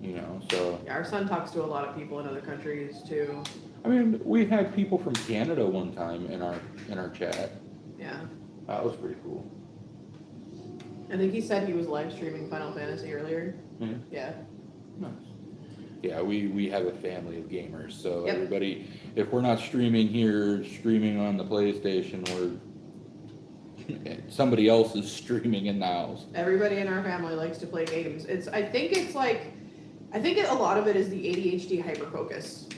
Yeah. So. Yeah, our son talks to a lot of people in other countries too. I mean, we had people from Canada one time in our chat. Yeah. That was pretty cool. I think he said he was live streaming Final Fantasy earlier. Yeah. Yeah. Nice. Yeah, we have a family of gamers, so Yep. everybody, if we're not streaming here, streaming on the PlayStation, or somebody else is streaming in the house. Everybody in our family likes to play games. I think a lot of it is the ADHD hyperfocus.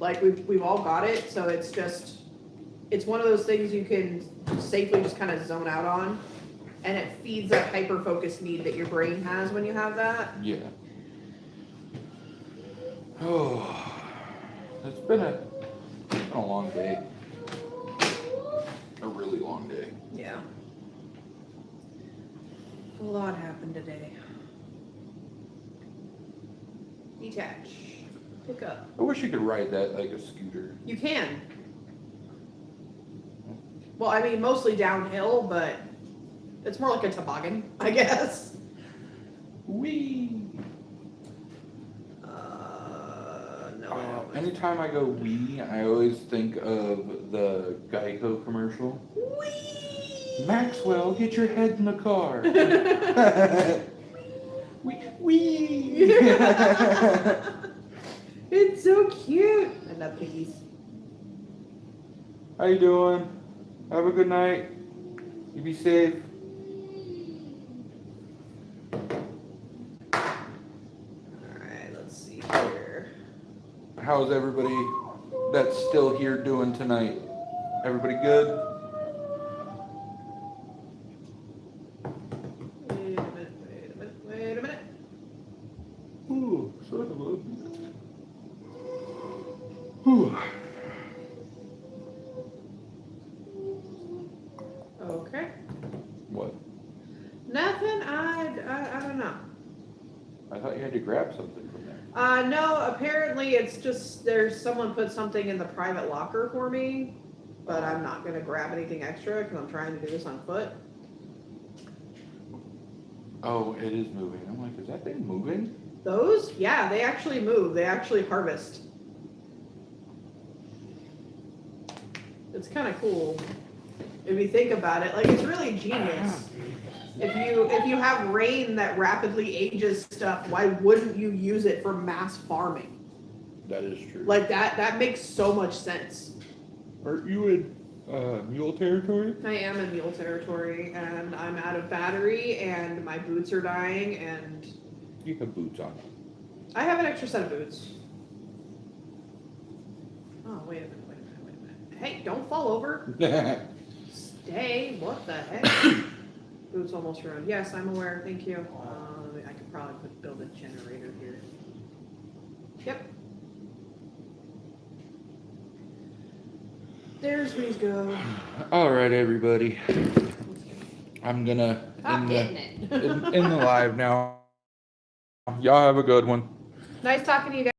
Like we've all got it, so it's one of those things you can safely just kind of zone out on, and it feeds that hyperfocus need that your brain has when you have that. Yeah. Oh, it's been a long day. A really long day. Yeah. A lot happened today. Detach. Pick up. I wish you could ride that like a scooter. You can. Well, I mean, mostly downhill, but it's more like a toboggan, I guess. Wee. No. Anytime I go wee, I always think of the Geico commercial. Whee! Maxwell, get your head in the car. Wee. It's so cute. I love piggies. How you doing? Have a good night. You be safe. How's everybody that's still here doing tonight? Everybody good? Wait a minute, wait a minute, wait a minute. Ooh, son of a... Ooh. Okay. What? Nothing, I don't know. I thought you had to grab something from there. No, apparently it's just, there's someone put something in the private locker for me, but I'm not gonna grab anything extra because I'm trying to do this on foot. Oh, it is moving. I'm like, is that thing moving? Those? Yeah, they actually move. They actually harvest. It's kind of cool if you think about it. Like, it's really genius. If you have rain that rapidly ages stuff, why wouldn't you use it for mass farming? That is true. Like that makes so much sense. Aren't you in mule territory? I am in mule territory, and I'm out of battery, and my boots are dying, and You have boots on. I have an extra set of boots. Oh, wait a minute, wait a minute, wait a minute. Hey, don't fall over. Stay. What the heck? Boots almost ruined. Yes, I'm aware. Thank you. I could probably build a generator here. Yep. There's we go. All right, everybody. I'm gonna Stop end getting the, it. in the live now. Y'all have a good one. Nice talking to you guys.